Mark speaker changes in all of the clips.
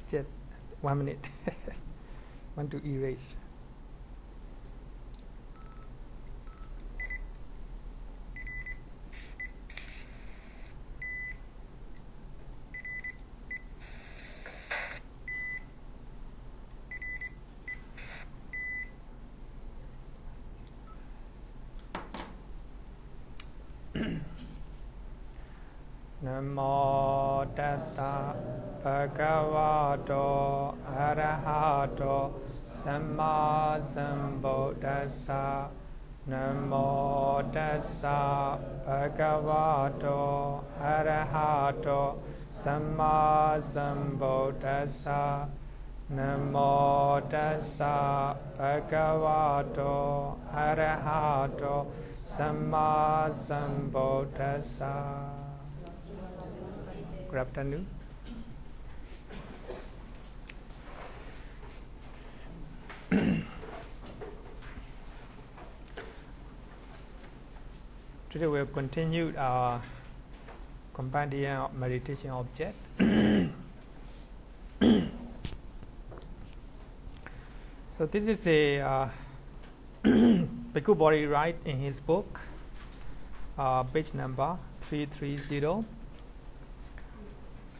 Speaker 1: Just 1 minute. Want to erase. Namo tassa bhagavato arahato samma sambuddhassa. Namo tassa bhagavato arahato samma sambuddhassa. Namo tassa bhagavato arahato samma sambuddhassa. Good afternoon. Today we have continued our Compendium of meditation object. So this is a Bhikkhu Bodhi write in his book, page number 330.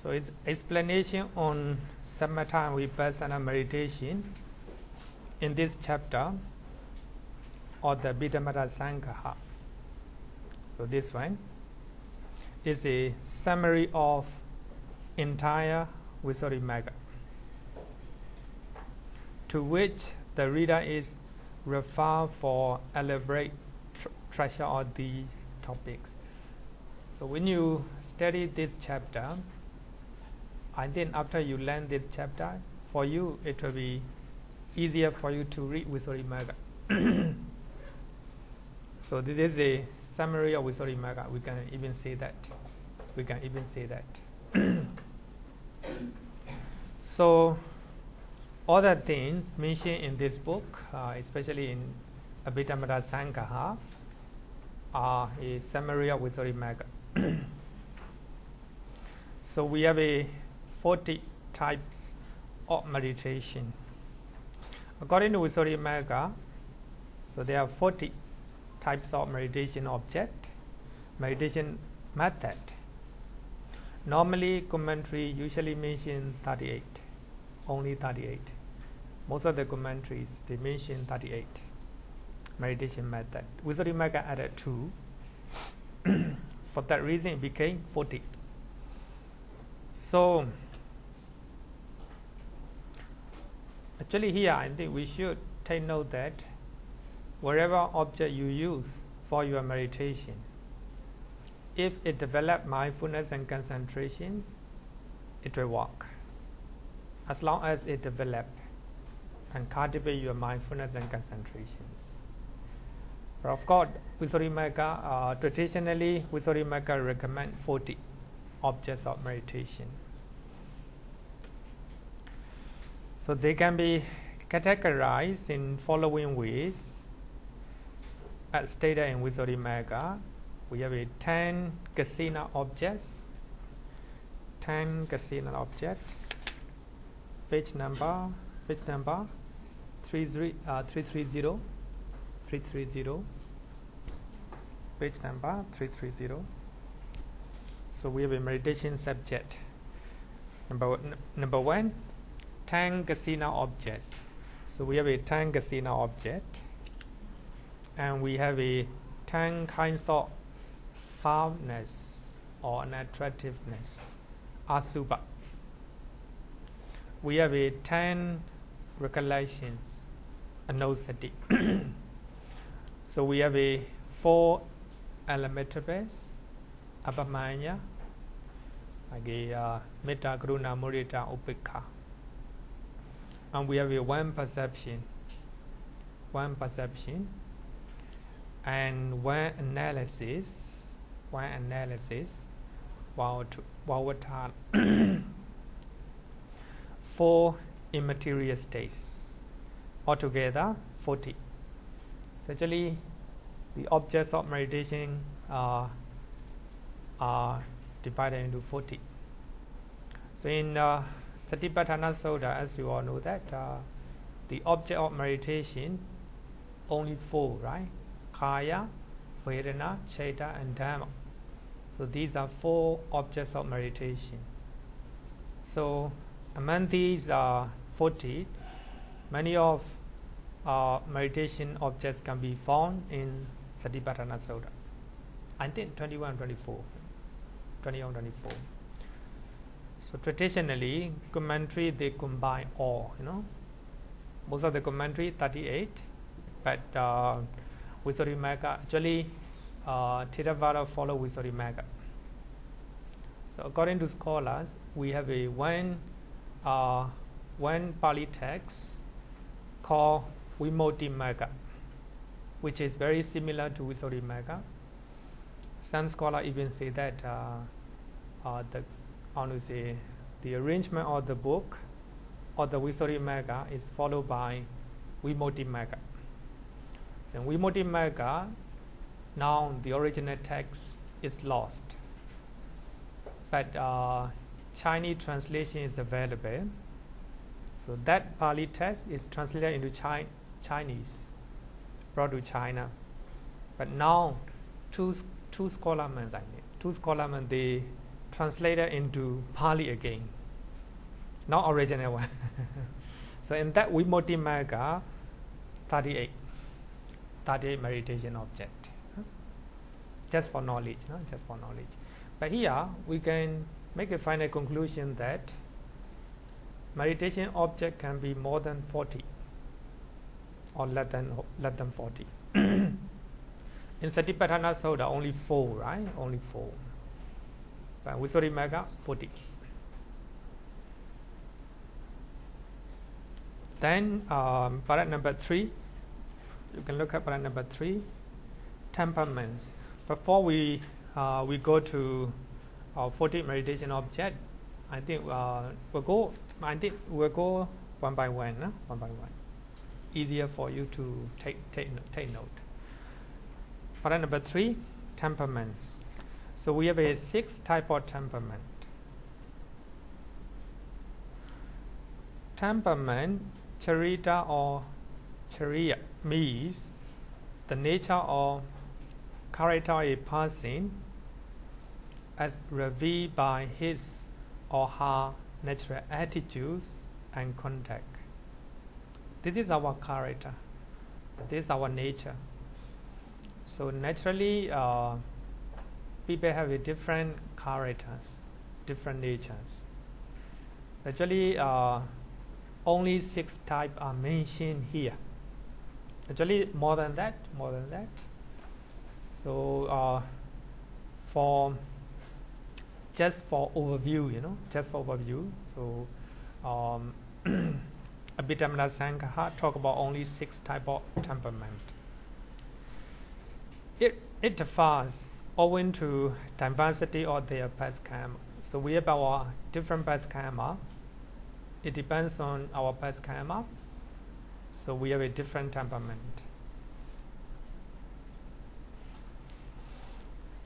Speaker 1: So it's explanation on Samatha and Vipassana meditation in this chapter of the Abhidhammattha-saṅgaha. So this one is a summary of entire Visuddhimagga, to which the reader is referred for elaborate treasure of these topics. So when you study this chapter, I think after you learn this chapter, for you it will be easier for you to read Visuddhimagga. So this is a summary of Visuddhimagga. We can even say that. So all the things mentioned in this book, especially in Abhidhammattha-saṅgaha, are a summary of Visuddhimagga. So we have 40 types of meditation. According to Visuddhimagga, so there are 40 types of meditation object, meditation method. Normally, commentary usually mention 38, only 38. Most of the commentaries, they mention 38 meditation method. Visuddhimagga added 2. For that reason, it became 40. So, actually here I think we should take note that whatever object you use for your meditation, if it develops mindfulness and concentrations, it will work. As long as it develops and cultivate your mindfulness and concentrations. But of course, Visuddhimagga, traditionally Visuddhimagga recommend 40 objects of meditation. So they can be categorized in following ways. As stated in Visuddhimagga, we have 10 Kasiṇa objects. 10 Kasiṇa object. Page number 330. Page number 330. So we have a meditation subject. Number 1, 10 Kasiṇa objects. So we have a 10 Kasiṇa object, and we have 10 kinds of foulness or unattractiveness, asubha. We have 10 recollections, anosati. So we have 4 elementaries, abhamanya, metta, karuna, mudita, upekha. And we have 1 perception, and 1 analysis, Bhāvanā. 4 immaterial states, altogether 40. So actually, the objects of meditation are divided into 40. So in Satipatthana Sutta, as you all know that, the object of meditation, only four, right? Kaya, Vedana, Citta, and Dhamma. So these are four objects of meditation. So among these 40, many of meditation objects can be found in Satipatthana Sutta. I think 21, 24. So traditionally, commentary, they combine all, Most of the commentary, 38, but Visuddhimagga, actually, Theravada follow Visuddhimagga. So according to scholars, we have a one Pali text called Visuddhimagga, which is very similar to Visuddhimagga. Some scholars even say that the arrangement of the book or the Visuddhimagga is followed by Visuddhimagga. So Visuddhimagga, now the original text is lost, but Chinese translation is available. So that Pali text is translated into Chinese, brought to China. But now two scholarmen, they translated into Pali again, not original one. So in that Visuddhimagga, 38 meditation object, just for knowledge, just for knowledge. But here we can make a final conclusion that meditation object can be more than 40 or less than 40. In Satipatthana Sutta, only 4, right? Only 4. But Visuddhimagga, 40. Then, parat number 3. You can look at parat number 3. Temperaments. Before we go to 40 meditation object, I think we'll go one by one, one by one. Easier for you to take note. Parat number 3, temperaments. So we have a 6 type of temperament. Temperament, charita or chariya, means the nature or character of a person as revealed by his or her natural attitudes and conduct. This is our character. This is our nature. So naturally, people have a different characters, different natures. Actually, only 6 types are mentioned here. Actually, more than that. So, just for overview, So, Abhidhammattha-saṅgaha talk about only 6 types of temperament. It differs owing to diversity of their past karma. So we have our different past karma. It depends on our past karma. So we have a different temperament.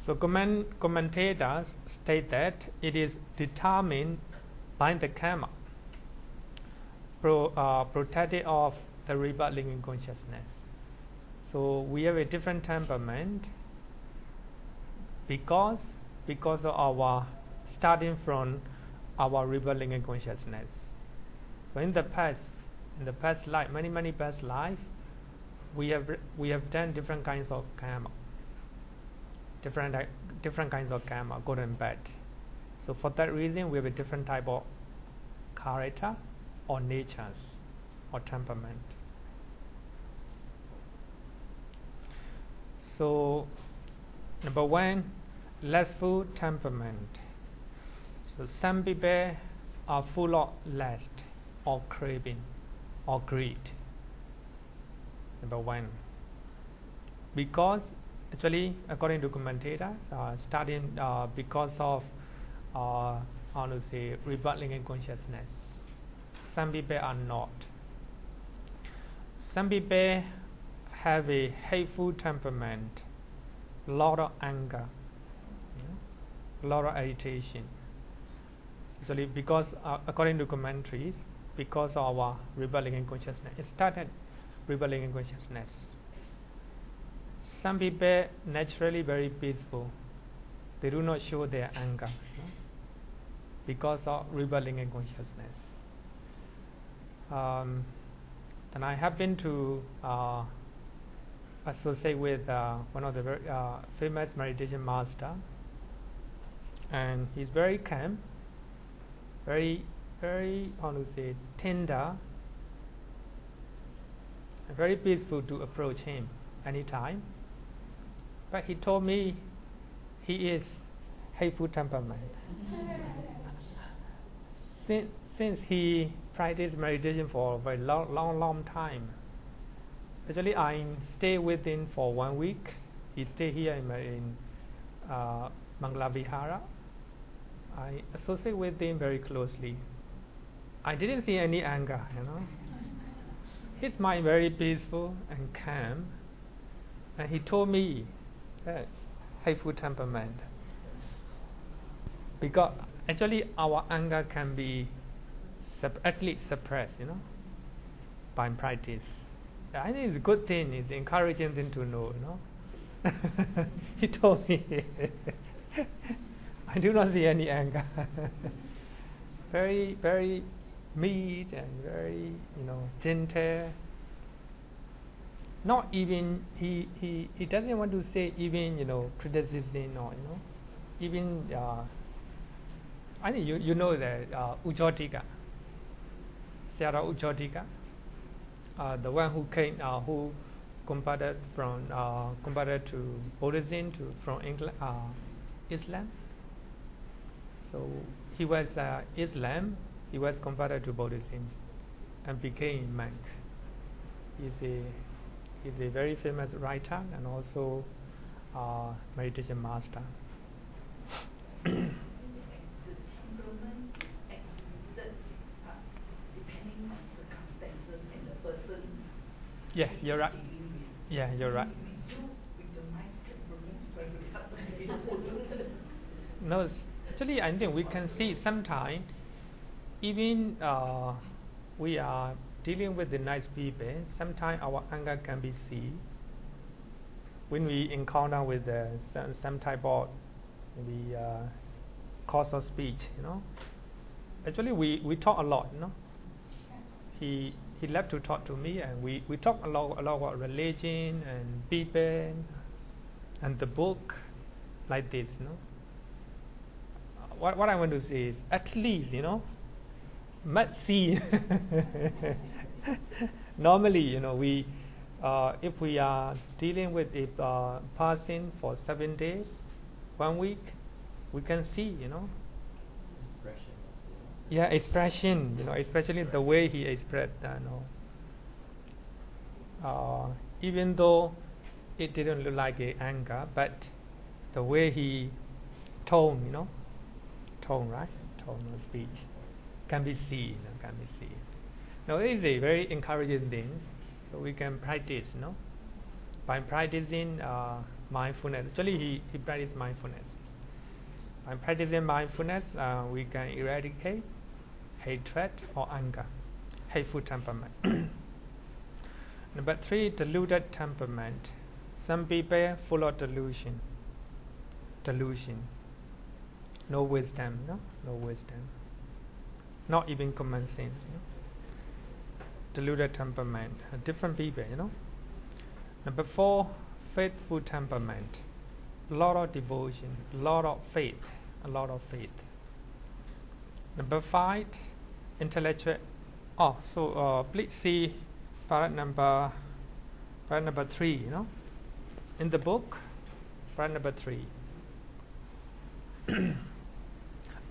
Speaker 1: So commentators state that it is determined by the karma, protected of the rebirth linking consciousness. So we have a different temperament because of our starting from our rebirth linking consciousness. So in the past life, many past life, we have done different kinds of karma. Different kinds of karma, good and bad. So for that reason, we have a different type of character or natures or temperament. So number 1, lustful temperament. So some people are full of lust or craving or greed. Number 1. Because actually, according to commentators, starting because of rebirth linking consciousness. Some people are not. Some people have a hateful temperament, a lot of anger, a lot of agitation. Actually, because according to commentaries, because of our rebelling in consciousness, it started rebelling in consciousness. Some people naturally very peaceful. They do not show their anger, because of rebelling in consciousness. And I happen to associate with one of the very famous meditation master, and he's very calm, very how to say, tender, and very peaceful to approach him anytime. But he told me he is hateful temperament. Since he practiced meditation for a very long time. Actually, I stay with him for 1 week. He stay here in Mangala Vihara. I associate with him very closely. I didn't see any anger, His mind very peaceful and calm. And he told me that hateful temperament. Because actually our anger can be at least suppressed, by practice. I think it's a good thing, it's encouraging thing to know, He told me, I do not see any anger. Very, very meek and very, gentle. Not even, he doesn't want to say even, criticism or, even, I think you know that Ujjotika, Sayadaw Ujjotika, the one who came, who converted to Buddhism from Islam. So he was Islam. He was converted to Buddhism and became monk. He's a very famous writer and also meditation master.
Speaker 2: The temperament is exhibited depending on circumstances and the person.
Speaker 1: Yeah, you're right. Yeah, you're right.
Speaker 2: With the nice temperament, very hard to be hateful.
Speaker 1: No, actually, I think we can see sometimes, even we are dealing with the nice people, sometimes our anger can be seen when we encounter with some type of maybe course of speech, Actually, we talk a lot, He left to talk to me, and we talk a lot about religion and people and the book, like this, What I want to say is, at least, must see. Normally, we if we are dealing with a person for 7 days, 1 week, we can see,
Speaker 3: Expression.
Speaker 1: Yeah, expression, especially the way he expressed, even though it didn't look like anger, but the way he tone, right? Tone of speech can be seen, Now, it is a very encouraging thing, so we can practice, by practicing mindfulness. Actually, he practiced mindfulness. By practicing mindfulness, we can eradicate hatred or anger, hateful temperament. Number 3, deluded temperament. Some people full of delusion. No wisdom, no wisdom. Not even common sense. Deluded temperament. Different people, Number 4, faithful temperament. A lot of devotion, a lot of faith. Number 5, intellectual. Please see part number 3, in the book, part number 3.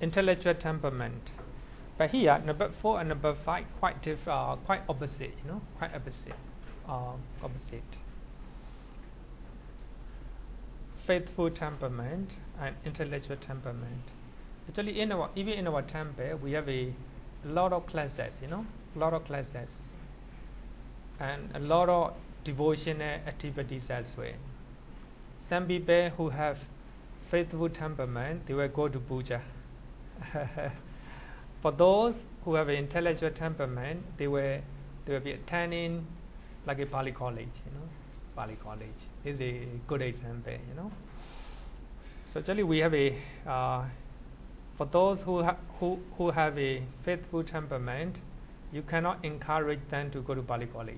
Speaker 1: Intellectual temperament. But here, number 4 and number 5 quite opposite, quite opposite. Faithful temperament and intellectual temperament. Actually, even in our temple, we have a lot of classes, and a lot of devotional activities as well. Some people who have faithful temperament, they will go to puja. For those who have an intellectual temperament, they will be attending like a Pali college, Pali college. This is a good example, So actually we have a, for those who have a faithful temperament, you cannot encourage them to go to Pali college.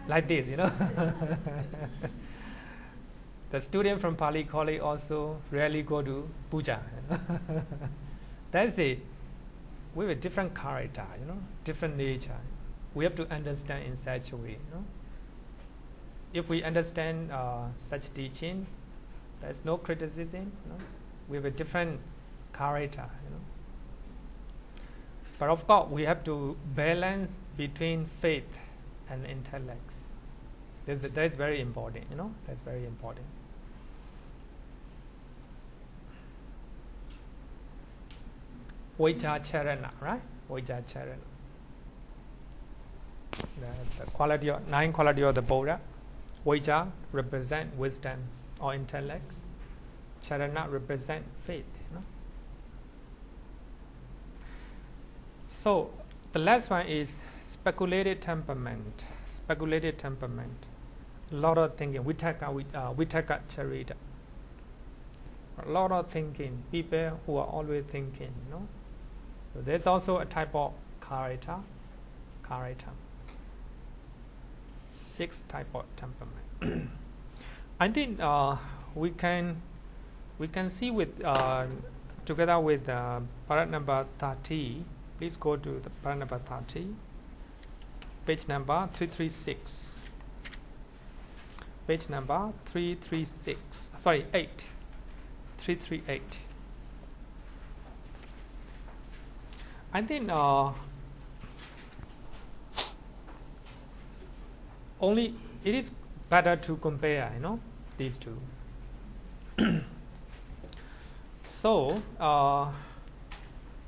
Speaker 1: Like this, The student from Pali college also rarely go to puja. That's we have a different character, different nature. We have to understand in such a way, If we understand such teaching, there's no criticism. We have a different character, But of course, we have to balance between faith and intellect. That is very important, That's very important. Vajja Charana, right? Vajja Charana. The quality of 9 quality of the Buddha. Vajja represent wisdom or intellect. Charana represent faith. So the last one is speculated temperament. Speculated temperament. A lot of thinking. Vitaka charita. A lot of thinking. People who are always thinking. So there's also a type of character. 6 type of temperament. I think we can see with together with paragraph number 30. Please go to the paragraph number 30, page number 336. Page number 336. Sorry, 8. 338. I think only it is better to compare, these two. So,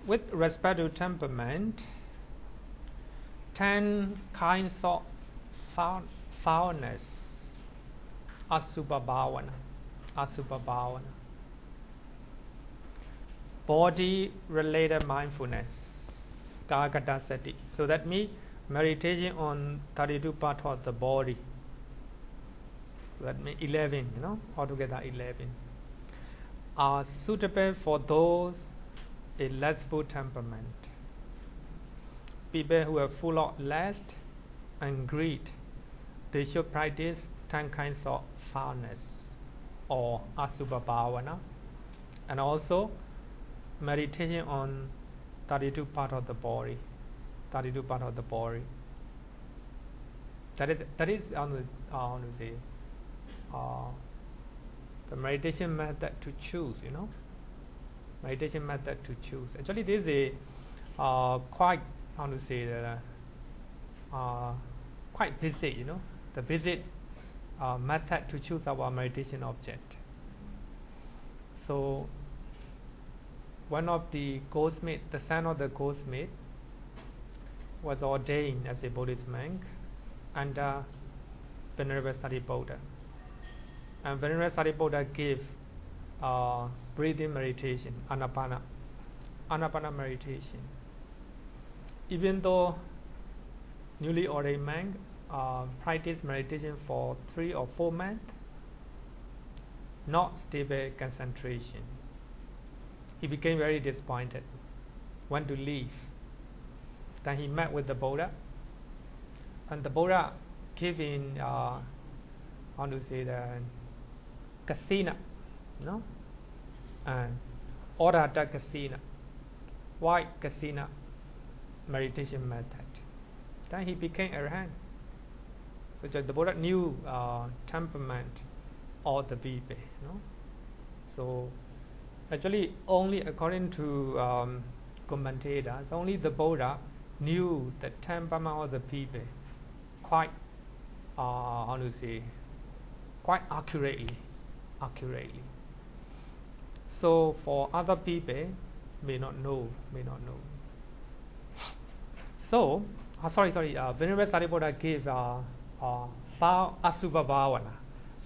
Speaker 1: with respect to temperament, 10 kinds of foulness, asubha bhavana, body-related mindfulness, Kagata sati. So that means meditation on 32 parts of the body. So that means 11, altogether 11. Are suitable for those in lustful temperament. People who are full of lust and greed, they should practice 10 kinds of foulness or asubha bhavana, and also meditation on 32 parts of the body. 32 parts of the body. That is the meditation method to choose. Meditation method to choose. Actually, this is a quite quite basic. The basic method to choose our meditation object. So, one of the goldsmith, the son of the goldsmith, was ordained as a Buddhist monk under Venerable Sariputta. And Venerable Sariputta gave breathing meditation, anapana meditation. Even though newly ordained monk practiced meditation for 3 or 4 months, not stable concentration. He became very disappointed, want to leave. Then he met with the Buddha, and the Buddha gave him, the Kasiṇa, and Orata Kasiṇa, white Kasiṇa meditation method. Then he became arahant. So the Buddha knew temperament of the people. So actually, only according to commentators, only the Buddha knew the temperament of the people quite, quite accurately. So for other people, may not know. So, Venerable Sariputta gave foul asubha bhavana,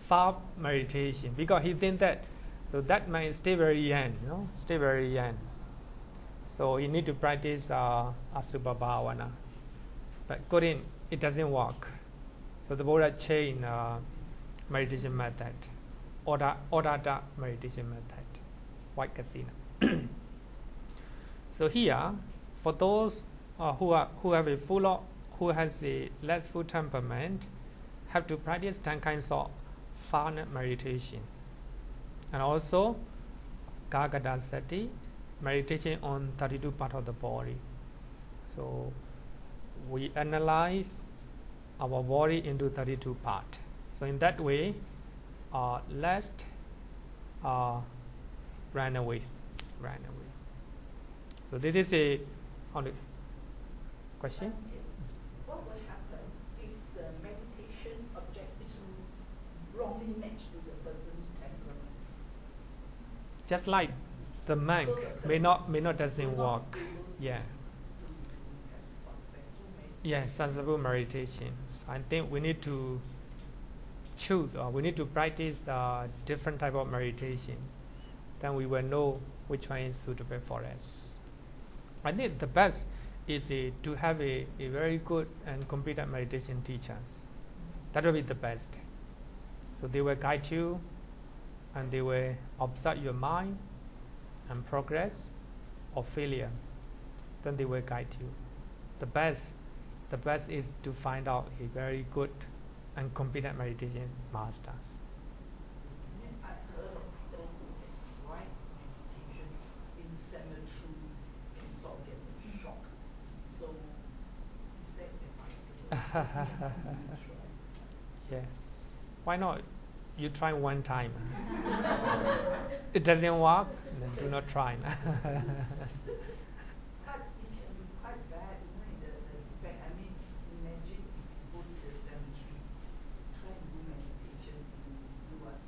Speaker 1: foul meditation, because he think that, so that might stay very young, stay very young. So you need to practice Asubha Bhavana. But it doesn't work. So the Buddha changed meditation method, Odata meditation method, white Kasiṇa. So here, for those who has a less full temperament, have to practice 10 kinds of Vihara meditation, and also Gagada Sati, meditation on 32 parts of the body. So we analyze our body into 32 parts. So in that way, lest ran away. So this is a question.
Speaker 2: What will happen if the meditation object is wrongly matched to the person's temperament?
Speaker 1: Just like the monk
Speaker 2: so
Speaker 1: may not doesn't work. Yeah. Yes, successful meditation. I think we need to choose, or we need to practice different type of meditation. Then we will know which one is suitable for us. I think the best is to have a very good and competent meditation teachers. That will be the best. So they will guide you, and they will observe your mind and progress or failure. Then they will guide you. The best is to find out a very good and competent meditation masters.
Speaker 2: I heard of people who have tried meditation in cemetery and sort of get a shock. So is that advisable?
Speaker 1: Yes. Why not? You try one time. It doesn't work, then do not try.
Speaker 2: But it can be quite bad, in the effect. I mean, imagine if you go to the cemetery, try and do meditation, and you are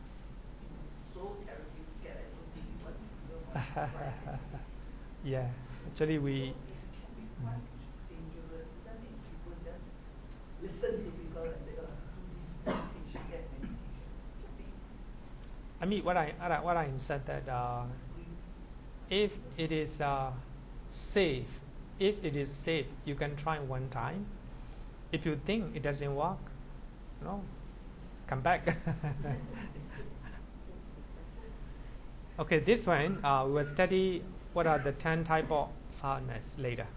Speaker 2: so terribly scared. I don't think you want to try.
Speaker 1: Yeah, actually we.
Speaker 2: So it can be quite dangerous, isn't it? People just listen to people and say, "Oh, do this meditation, get meditation."
Speaker 1: I mean, what I said that if it is safe, you can try one time. If you think it doesn't work, come back. Okay, this one we will study what are the 10 type of hardness later,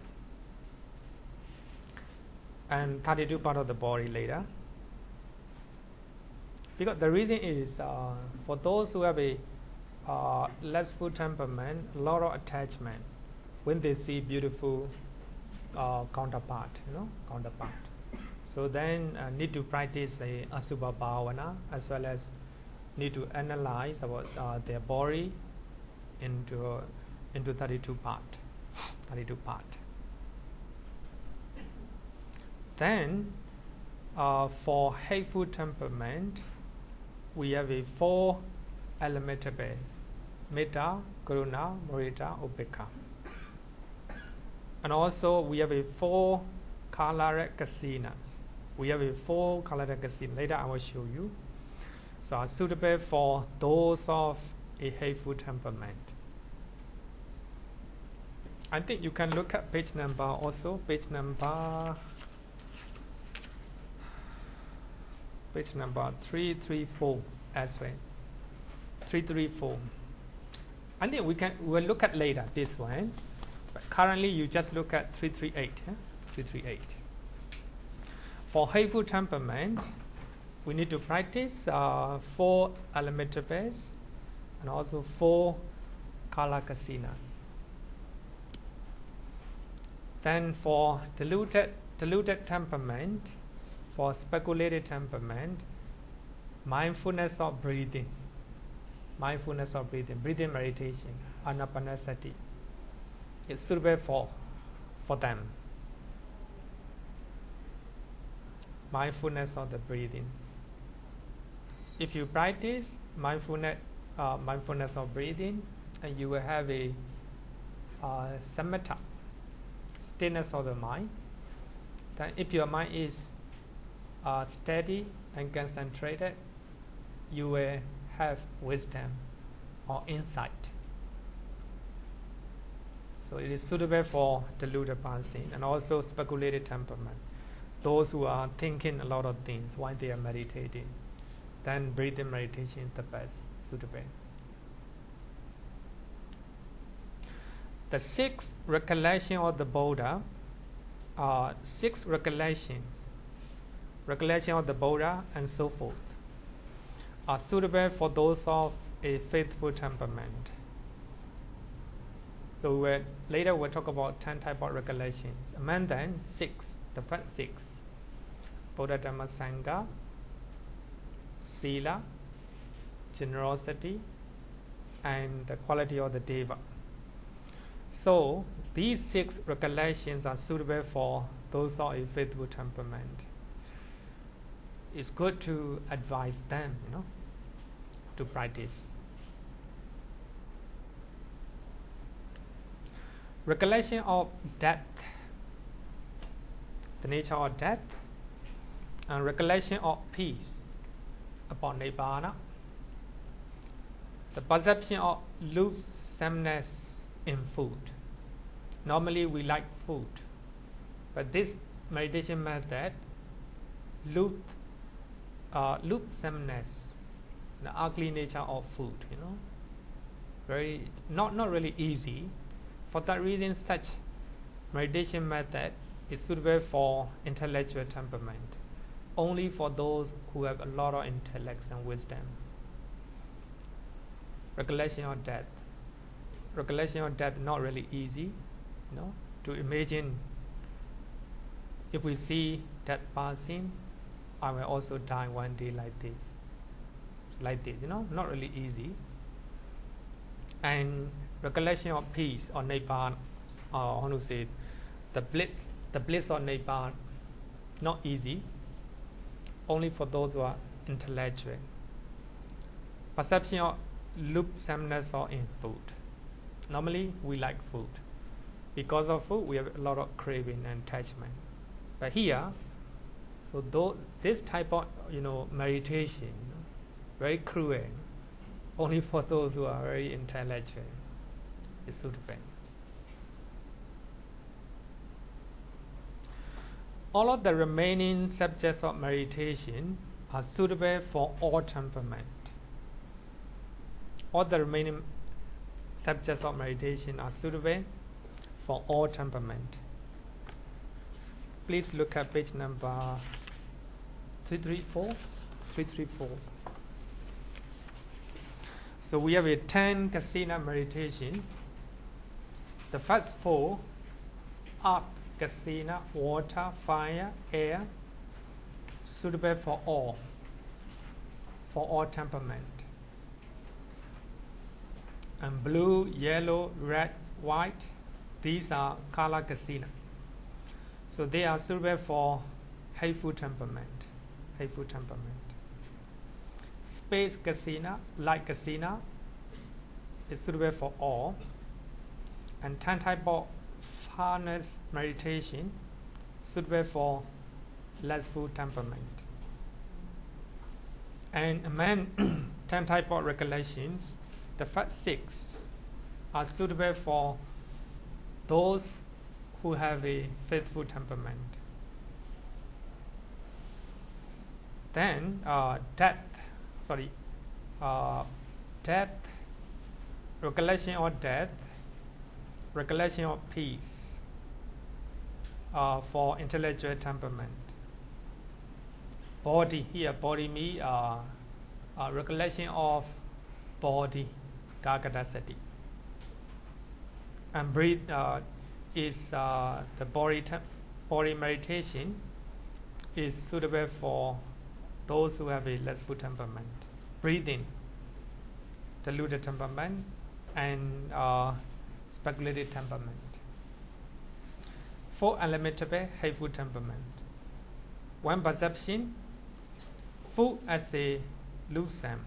Speaker 1: and 32 part of the body later. Because the reason is for those who have a less full temperament, a lot of attachment when they see beautiful counterpart. So then need to practice a Asubha Bhavana, as well as need to analyze about their body into 32 part. Then for hateful temperament, we have a 4 elemental base: Metta, Karuna, Mudita, Upekkha. And also we have a 4 color Kasiṇas. We have a 4 color Kasiṇa. Later I will show you. So are suitable for those of a hateful temperament. I think you can look at page number also. Page number 334 as well. 334. I think we'll look at later this one. But currently you just look at 338. 338. For hateful temperament, we need to practice 4 elemental base and also 4 kala Kasiṇas. Then for diluted temperament, for speculated temperament, mindfulness of breathing, breathing meditation, anapanasati, is suitable for them. Mindfulness of the breathing. If you practice mindfulness of breathing, and you will have a samatha, stillness of the mind. Then if your mind is steady and concentrated, you will have wisdom or insight. So it is suitable for deluded person and also speculated temperament. Those who are thinking a lot of things while they are meditating, then breathing meditation is the best suitable. The six recollection of the Buddha are six recollection of the Buddha and so forth, are suitable for those of a faithful temperament. So later we'll talk about 10 types of recollections. Among them, six, the first six: Abhidhammattha-saṅgaha, Sila, generosity, and the quality of the Deva. So these six recollections are suitable for those of a faithful temperament. It's good to advise them, to practice. Recollection of death, the nature of death, and recollection of peace upon Nibbana, the perception of loathsomeness in food. Normally we like food, but this meditation method, loathsomeness, the ugly nature of food, very not really easy. For that reason, such meditation method is suitable for intellectual temperament, only for those who have a lot of intellect and wisdom. Recollection of death. Recollection of death not really easy, to imagine. If we see death passing, I will also die one day like this, not really easy. And recollection of peace or Nibbana, how to say it, the bliss of Nibbana, not easy, only for those who are intellectual. Perception of loathsomeness or in food. Normally we like food. Because of food we have a lot of craving and attachment. But here, so this type of meditation, very cruel, only for those who are very intellectual, is suitable. All of the remaining subjects of meditation are suitable for all temperament. All the remaining subjects of meditation are suitable for all temperament. Please look at page number 334. So we have a 10 Kasiṇa meditation. The first four: earth, Kasiṇa, water, fire, air, suitable for all temperament. And blue, yellow, red, white, these are color Kasiṇa. So they are suitable for hateful temperament. Space Kasiṇa, light Kasiṇa, is suitable for all. And 10 type of harness meditation, suitable for lustful temperament. And among 10 type of recollections, the first six are suitable for those who have a faithful temperament. Then death, recollection of death, recollection of peace, for intellectual temperament. Body, here body means recollection of body, Kakkaṭthāsati. And breathe is the body meditation is suitable for those who have a lustful temperament. Breathing, deluded temperament, and speculated temperament. Four unlimitable hateful temperament. One perception: food as a loathsome,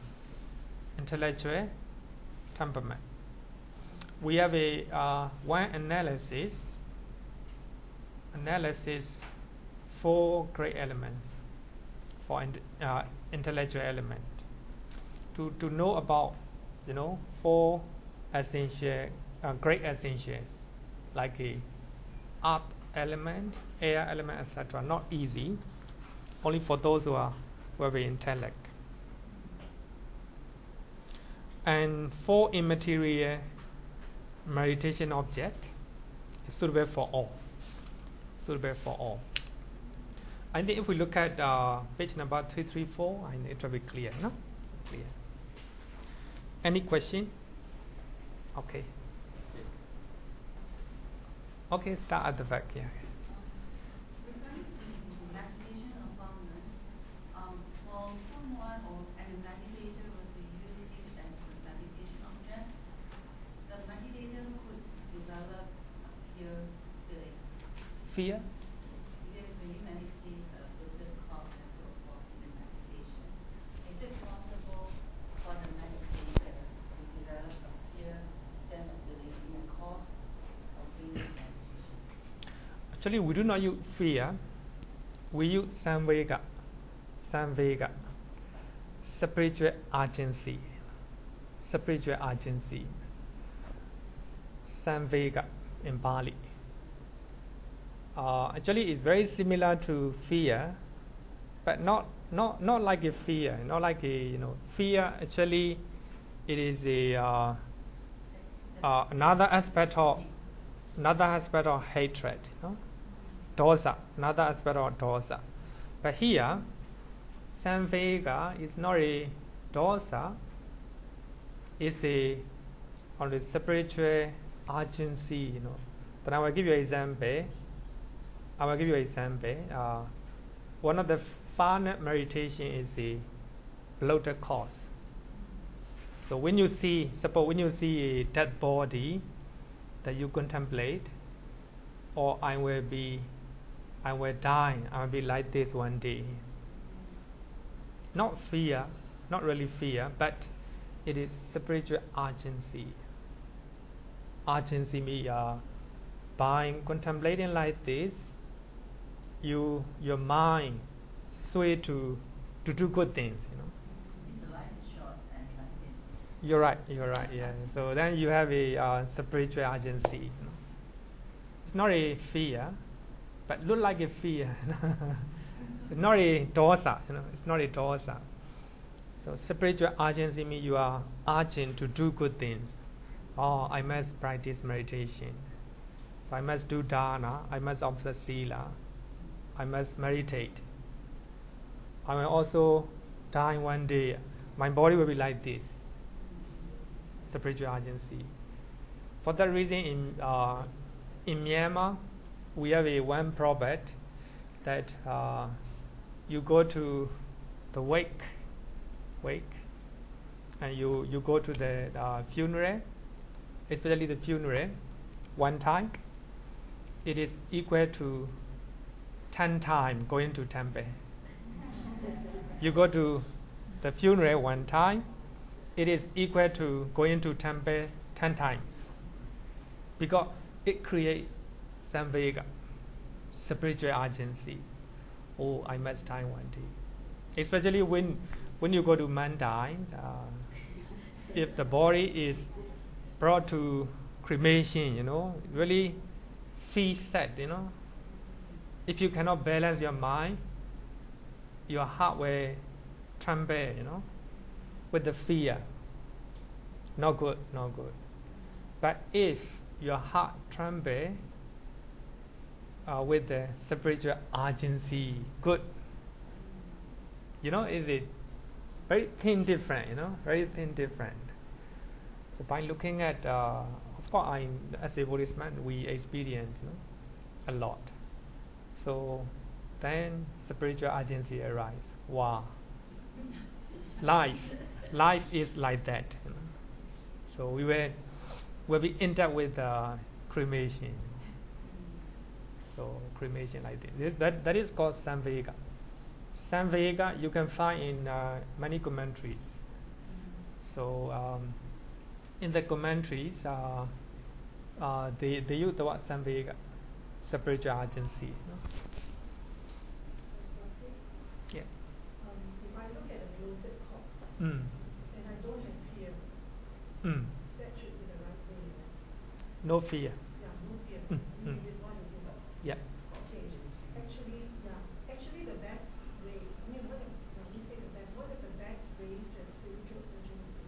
Speaker 1: intellectual temperament. We have a one analysis. Four great elements for intellectual element. To know about four essential great essentials. like a earth element, air element, etc. Not easy. Only for those who are very intellect. And 4 immaterial meditation object is suitable for all. Suitable for all. I think if we look at page number 334, I think it will be clear, no? Clear. Any question? Okay. Okay, start at the back here.
Speaker 4: Regarding the meditation of boundness, for someone or any meditator were to use this as the meditation object, the meditator could develop fear feeling.
Speaker 1: Fear?
Speaker 4: Because when you meditate with the cause and so forth in the meditation, is it possible for the meditator to develop a fear sense of feeling in the course of doing this meditation?
Speaker 1: Actually, we do not use fear. We use samvega. Samvega. Spiritual urgency. Spiritual urgency. Samvega in Pali. Actually, it's very similar to fear, but not like a fear. Not like a fear. Actually, it is a another aspect of hatred. Dosa, another aspect of dosa. But here, samvega is not a dosa. It's a on the spiritual urgency. But I will give you an example. One of the final meditation is the bloated cause. So when you see a dead body that you contemplate, or I will die, I will be like this one day. Not fear, not really fear, but it is spiritual urgency. Urgency means by contemplating like this, your mind sway to do good things.
Speaker 4: His life is short and nothing.
Speaker 1: You're right. Yeah. So then you have a spiritual urgency. It's not a fear, but look like a fear. It's not a dosa. It's not a dosa. So spiritual urgency means you are urgent to do good things. Oh, I must practice meditation. So I must do dana. I must observe sila. I must meditate. I will also die one day. My body will be like this. Spiritual urgency. For that reason, in Myanmar, we have one proverb that you go to the wake, and you go to the funeral, especially the funeral, one time. It is equal to 10 times going to temple. You go to the funeral one time, it is equal to going to temple 10 times. Because it creates samvega, spiritual urgency. Oh, I must die one day. Especially when you go to Mandai, if the body is brought to cremation, really feel sad, If you cannot balance your mind, your heart will tremble, with the fear. Not good. But if your heart tremble with the spiritual urgency, good. Is it very thin different, very thin different. So by looking at, of course, as a Buddhist man, we experience a lot. So then spiritual urgency arises. Wow. Life is like that. So we will be in touch with cremation. So cremation like this. That is called samvega. Samvega you can find in many commentaries. So in the commentaries, they use the word samvega, spiritual urgency. Yeah.
Speaker 2: If I look at a bloated corpse
Speaker 1: Mm.
Speaker 2: and I don't have fear,
Speaker 1: Mm.
Speaker 2: that should be the right way.
Speaker 1: No fear.
Speaker 2: Yeah, no fear.
Speaker 1: Yeah.
Speaker 5: Okay. Actually, the best way. I mean, when we say the best, one of the best ways to have spiritual urgency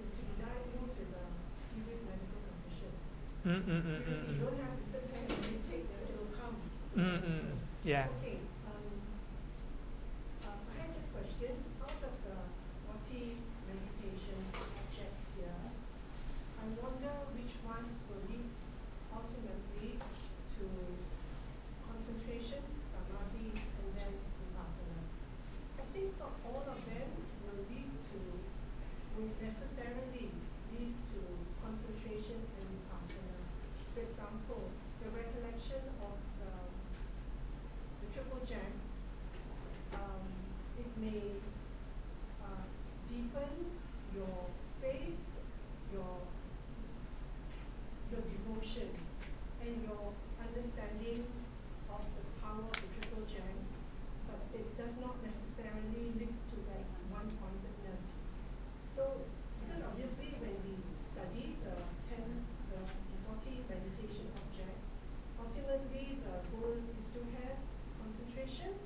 Speaker 5: is to be diagnosed with a serious medical condition. Seriously, you don't have to sit there and meditate; it will come.
Speaker 1: Yeah.
Speaker 5: Okay. I have this question. Out of the 40 meditation objects here, I wonder which ones will lead ultimately to concentration, samadhi, and then vipassana. I think not all of them will necessarily lead to concentration and vipassana. For example, the recollection of the triple gem, it may deepen your faith, your devotion, and your understanding of the power of the triple gem, but it does not necessarily lead to that one-pointedness. So, because obviously when we study the 40 meditation objects, ultimately the goal is to have concentration,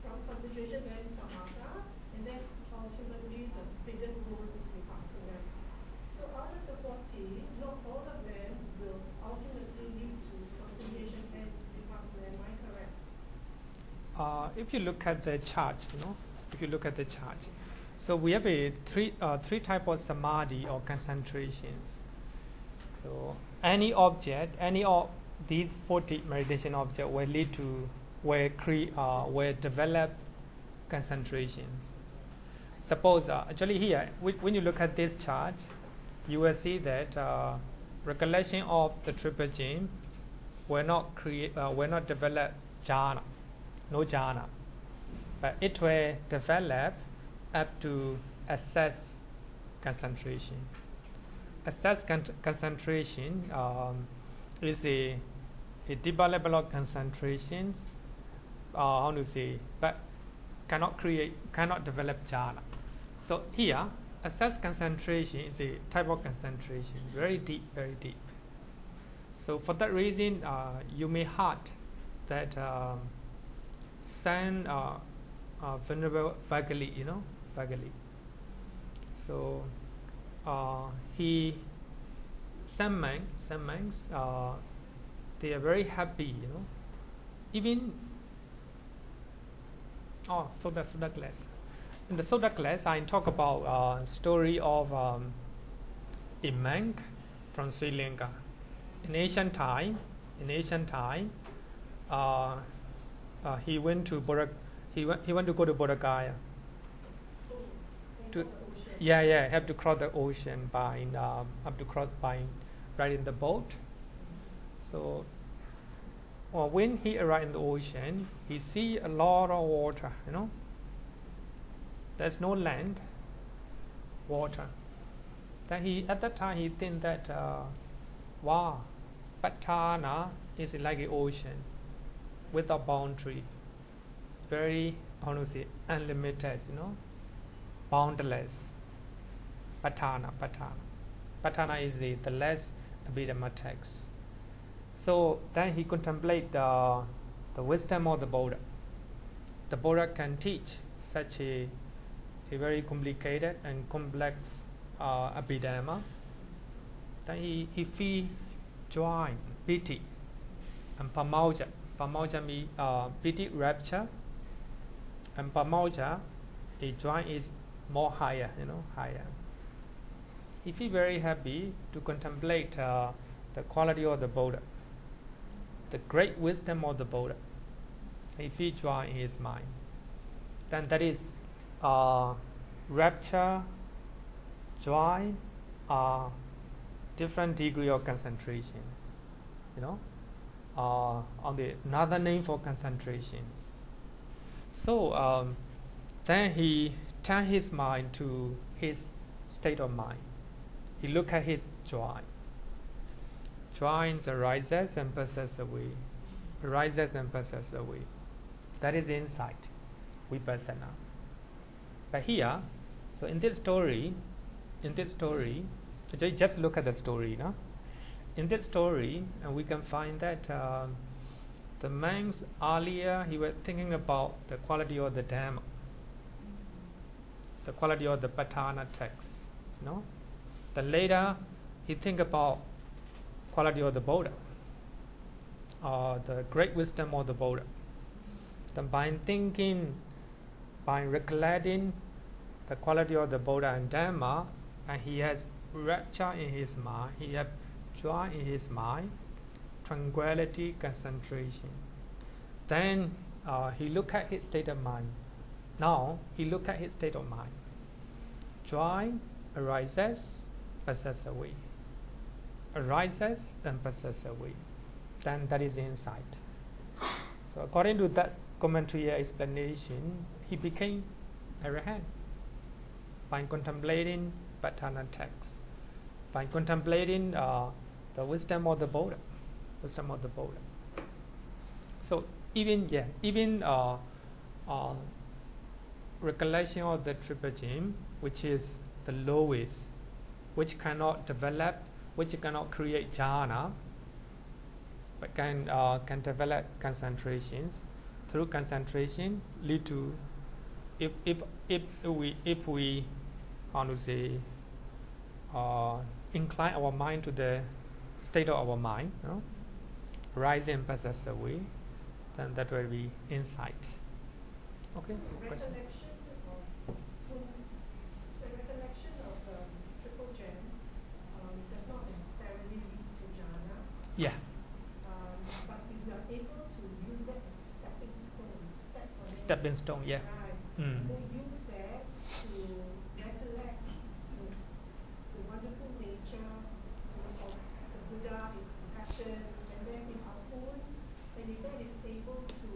Speaker 5: from concentration then samatha, and then ultimately the biggest goal is vipassana. So out of the 40, not all of them will ultimately lead to concentration and vipassana. Am I correct?
Speaker 1: If you look at the chart, so we have three type of samadhi or concentrations. So any object, any of these 40 meditation objects will lead to will develop concentrations. Suppose actually here, when you look at this chart, you will see that recollection of the triple gem will not develop jhana, no jhana, but it will develop up to assess concentration. Assess concentration is a deeper level of concentration. How to say? But cannot develop jhana. So here, assess concentration is a type of concentration, very deep, very deep. So for that reason, you may heard that Saint Venerable Bhagali, Bhagali. So some monks, they are very happy, even. So that's Sutta class. In the Sutta class, I talk about story of a monk from Sri Lanka. In ancient time, he went to go to Bodh Gaya. Have to cross the ocean by riding the boat. So when he arrived in the ocean, he see a lot of water. There's no land, water. Then at that time he think that wow, Kammaṭṭhāna is like an ocean without boundary, very unlimited, boundless. Kammaṭṭhāna is the last Abhidhamma text. So then he contemplate the wisdom of the Buddha. The Buddha can teach such a very complicated and complex Abhidhamma. Then he feel joy, pity, and pamauja. Pamauja means pity, rapture, and pamauja, a joy is more higher, higher. He feel very happy to contemplate the quality of the Buddha, the great wisdom of the Buddha. He feel joy in his mind. Then that is rapture, joy, different degree of concentrations. On the another name for concentrations. So then he turn his mind to his state of mind. He look at his joy. Joy arises and passes away. Arises and passes away. That is insight, vipassana. But here, so in this story, just look at the story, in this story, we can find that the monks earlier he was thinking about the quality of the Dhamma, the quality of the Patana text. No, then later he think about quality of the Buddha, the great wisdom of the Buddha. Then by thinking, by recollecting the quality of the Buddha and Dhamma, and he has rapture in his mind, he has joy in his mind, tranquility, concentration. Then he look at his state of mind. Now he look at his state of mind. Joy arises, passes away. Arises and passes away. Then that is insight. So according to that commentary explanation, he became arahant by contemplating Patana text, by contemplating the wisdom of the Buddha, wisdom of the Buddha. So even recollection of the triple gem, which is the lowest, which cannot develop, which cannot create jhana, but can develop concentrations. Through concentration, lead to if we how to say incline our mind to the state of our mind, you know, rise and passes away, then that will be insight. Okay.
Speaker 5: So
Speaker 1: Question.
Speaker 5: recollection of triple gem does not necessarily lead to jhana.
Speaker 1: Yeah.
Speaker 5: But if you are able to use that as a stepping stone,
Speaker 1: Stepping stone. Yeah.
Speaker 5: Right.
Speaker 1: Mm.
Speaker 5: They use that to recollect the wonderful nature of the Buddha, his compassion, and then in our own, and if that is able to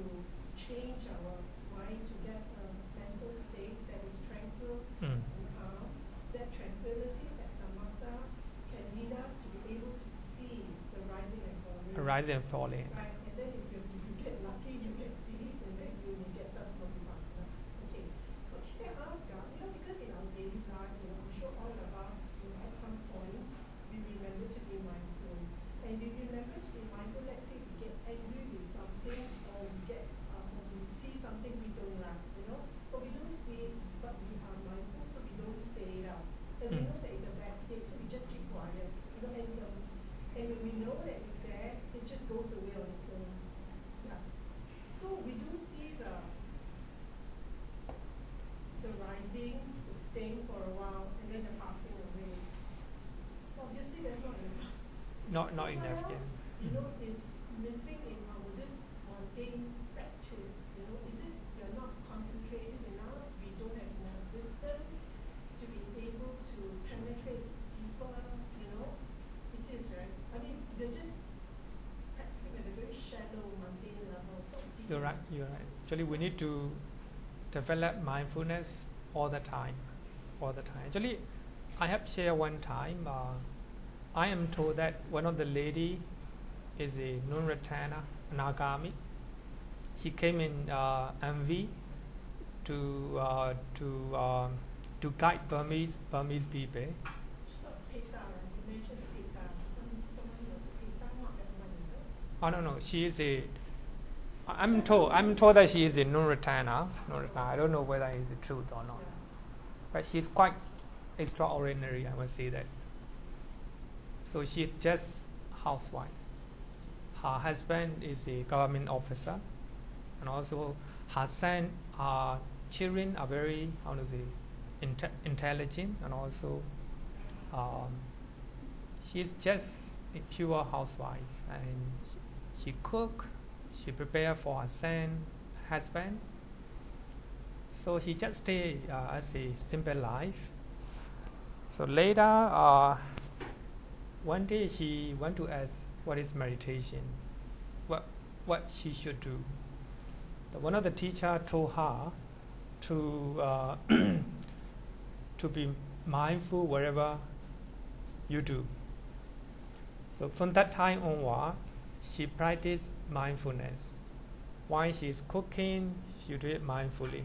Speaker 5: change our mind to get a mental state that is tranquil
Speaker 1: Mm.
Speaker 5: and calm, that tranquility, that samatha, can lead us to be able to see the rising and falling.
Speaker 1: Rise and falling.
Speaker 5: Right, and then if you get lucky, you can see it, and then you will get some motivation. Okay, but can I ask, because in our daily life, I'm sure all of us, at some point, we remember to be mindful. And if you remember to be mindful, let's say we get angry with something, or we get, or we see something we don't like, but we don't see it, but we are mindful, so we don't say it out. And we know that it's a bad state, so we just keep quiet. And when we know that it's there, it just goes away on its own. Yeah. So we do see the rising, the staying for a while, and then the passing away. Obviously, that's not enough.
Speaker 1: Not
Speaker 5: So
Speaker 1: enough.
Speaker 5: what
Speaker 1: Yeah.
Speaker 5: else, is missing in our this mundane practice? Is it you're not concentrated enough? We don't have enough wisdom to be able to penetrate deeper. It is, right? I mean, they're just practicing at a very shallow, mundane level. So deep.
Speaker 1: You're right. You're right. Actually, we need to develop mindfulness all the time. All the time. Actually, I have shared one time. I am told that one of the lady is a Nunratana Nagami. She came in MV to guide Burmese people.
Speaker 5: You mentioned Peta. Someone was a Peta, not that one, is it?
Speaker 1: Oh no, she is a. I'm told that she is a Nunratana. I don't know whether it's the truth or not,
Speaker 5: Yeah.
Speaker 1: but she's quite extraordinary. I must say that. So she's just housewife. Her husband is a government officer, and also her son, children are very, how to say, intelligent, and also she's just a pure housewife, and she cook, she prepare for her son, husband. So she just stay as a simple life. So later, one day she went to ask what is meditation, what she should do. One of the teacher told her to to be mindful wherever you do. So from that time onward, she practiced mindfulness. While she's cooking, she do it mindfully.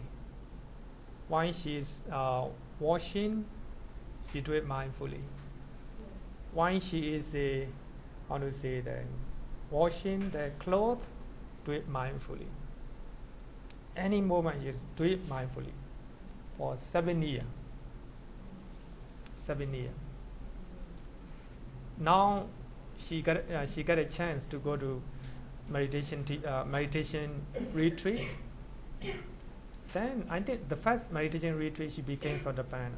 Speaker 1: While she's washing, she do it mindfully. While she is how to say that, washing their clothes, do it mindfully. Any moment you do it mindfully for 7 years. 7 years. Now she got a chance to go to meditation retreat. Then I did the first meditation retreat. She became Sotapanna.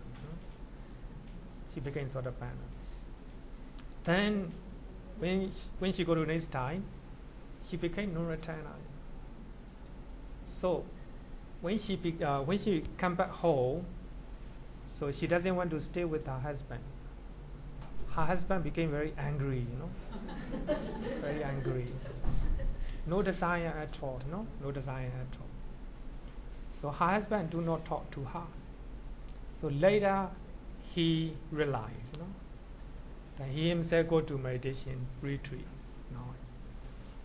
Speaker 1: She became Sotapanna. Then when she go to next time, she became Nurattana. So when she come back home, so she doesn't want to stay with her husband. Her husband became very angry, very angry. No desire at all, no desire at all. So her husband do not talk to her. So later he realized, that he himself go to meditation retreat.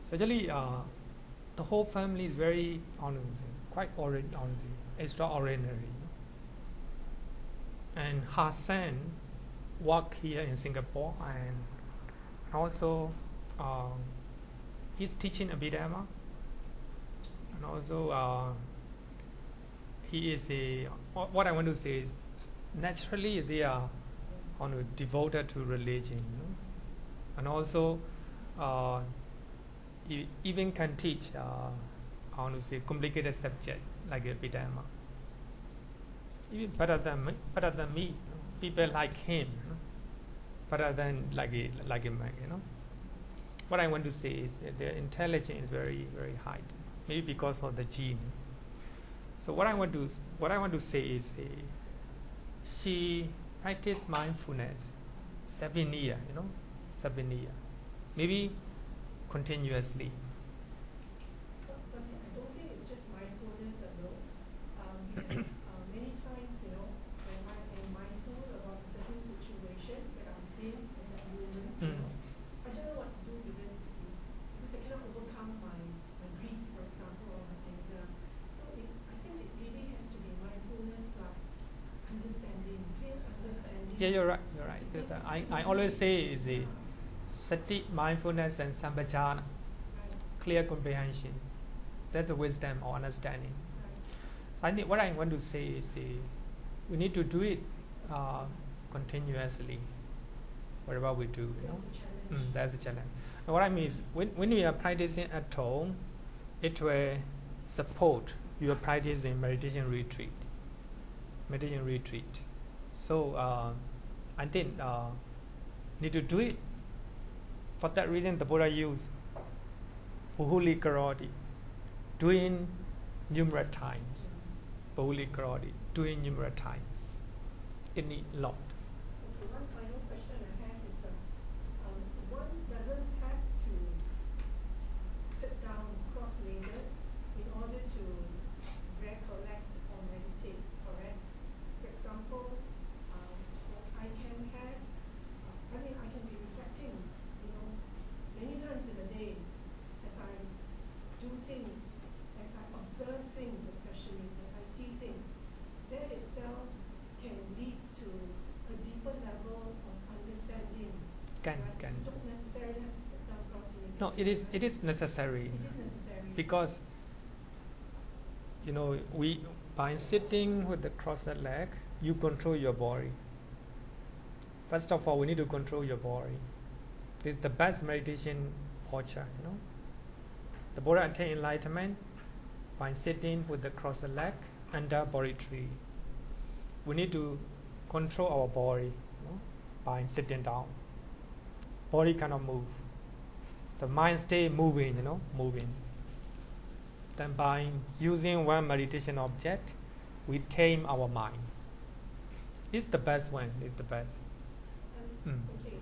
Speaker 1: So actually, the whole family is very quite extraordinary. And her son work here in Singapore, and also he's teaching Abhidhamma, and also he is what I want to say is naturally they are devoted to religion, and also he even can teach complicated subject like Abhidhamma, even better than me. People like him, better than like a man. What I want to say is that their intelligence is very, very high, maybe because of the gene. So what I want to say is, she practiced mindfulness 7 years, 7 years, maybe continuously.
Speaker 5: But I don't think it's just mindfulness alone. Because many times, when I am mindful about a certain situation that I'm in that moment, I don't know what to do with it, because I cannot overcome my grief, for example, or my anger. So I think it really has to be mindfulness plus understanding, clear understanding.
Speaker 1: Yeah, you're right. You're right. Because I always say is a sati, mindfulness, and sampajana, clear comprehension. That's a wisdom or understanding. I think what I want to say is we need to do it continuously, whatever we do. That's a challenge. And what I mean is when we are practicing at home, it will support your practice in meditation retreat. So I think need to do it. For that reason, the Buddha used Bahuli Karoti, doing numerous times. Bahuli Karoti, doing numerous times. It needs a lot.
Speaker 5: Okay, one final question I have is, one doesn't have to sit down cross-legged in order to recollect or meditate, correct? For example, I can be reflecting, many times in a day as I do things, as I observe things, especially as I see things. That itself can lead to a deeper level of understanding.
Speaker 1: Can.
Speaker 5: You don't necessarily have to sit down cross-legged.
Speaker 1: No, it is necessary.
Speaker 5: It is necessary.
Speaker 1: Because we by sitting with the crossed leg, you control your body. First of all, we need to control your body. This is the best meditation posture. The Buddha attained enlightenment by sitting with the crossed leg under body tree. We need to control our body by sitting down. Body cannot move. The mind stay moving, moving. Then by using one meditation object, we tame our mind. It's the best one. It's the best.
Speaker 5: Okay,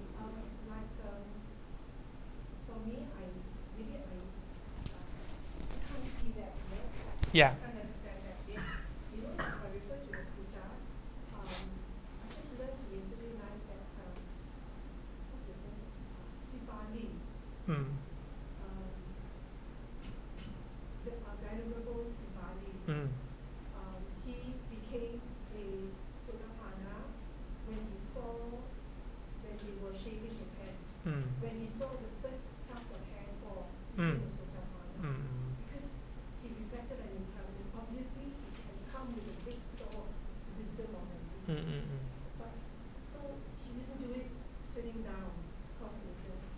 Speaker 5: for me, I can't see that yet.
Speaker 1: Yeah.
Speaker 5: I can't understand that yet. If I refer to the suttas, I just learned yesterday night that what's his name? Sipali. The Venerable Sipali. He became a Sotapanna when he were shaving his head. When he saw the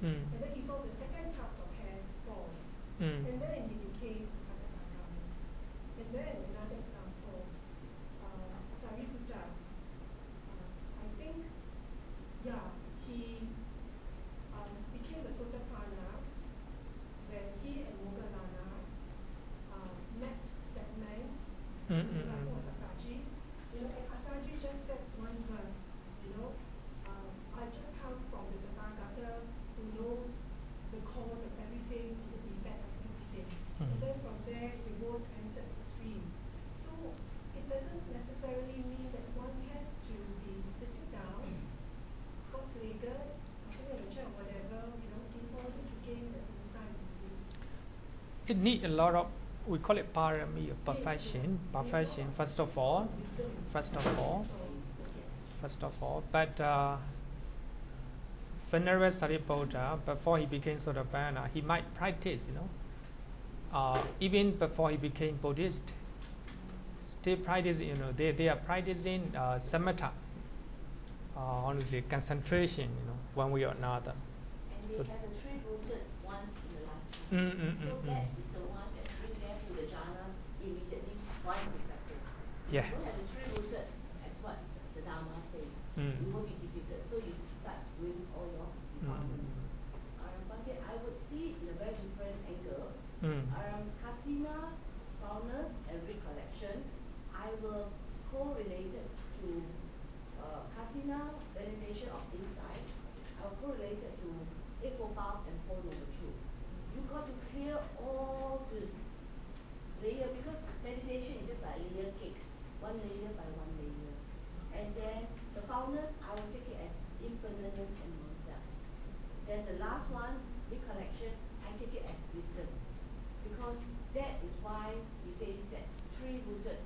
Speaker 5: And then he saw the second tuft of hair fall. And then he became Sakkatthāna. And then another example, Sariputta. I think, he became a Sotapanna when he and Mangala met that man, I think it was Asaji. And Asaji just said one verse, I just come from the Tathagata who knows the cause of everything, the effect of everything. And then from there, we both entered the stream. So it doesn't necessarily mean that one has to be sitting down, cross-legged, sitting on a chair or whatever, in order to gain the insight.
Speaker 1: It needs a lot of, we call it parami, perfection. First of all. But Venerable Sariputta, before he became Sotapanna, he might practice, even before he became Buddhist. Still practicing, they are practicing samatha, honestly, concentration, one way or another.
Speaker 6: And they have a three-rooted once in a lifetime. So that is the one that brings them to the jhanas immediately once we practice.
Speaker 1: Yeah.
Speaker 6: You don't have the three-rooted as what the Dharma says. It will be difficult. So you start with all your departments. Bhante, I would see it in a very different angle. Kasiṇa, foundness, and recollection, I will correlate it to Kasiṇa, meditation of insight. I will correlate it to Eightfold and Four Noble Truth. You got to clear all the layer because meditation is just like a layer cake, one layer by one layer. And then the foundness, I will take it as impermanent and non-self. Then the last one, recollection, I take it as wisdom. Because that is why he says that three-rooted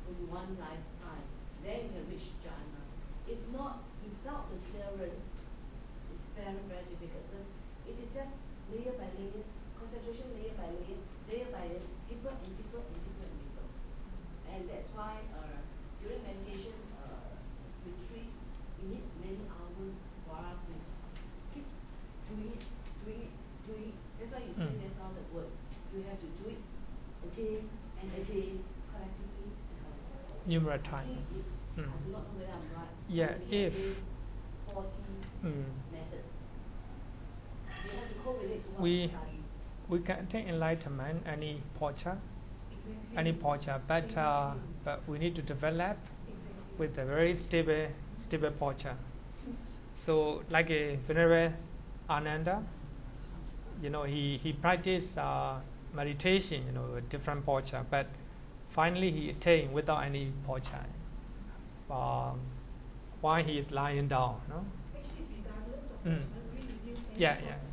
Speaker 6: in one lifetime, then you can reach jhana. If not, without the clearance, it's very, very difficult because it is just layer by layer, concentration layer by layer, deeper and deeper and deeper and deeper. And that's why during meditation retreat, it needs many hours for us to keep doing it. That's why you see that's all the word. You have to do it again and again, collectively and collectively.
Speaker 1: Numerous times.
Speaker 6: I do not know whether I'm right.
Speaker 1: Yeah, if
Speaker 6: 40 methods. You have to correlate to what
Speaker 1: we
Speaker 6: you study.
Speaker 1: we can take enlightenment any posture, but we need to develop with a very stable posture. So like a Venerable Ananda, he practiced meditation, a different posture, but finally he attained without any posture. While he is lying down, no?
Speaker 5: Actually, it's regardless of the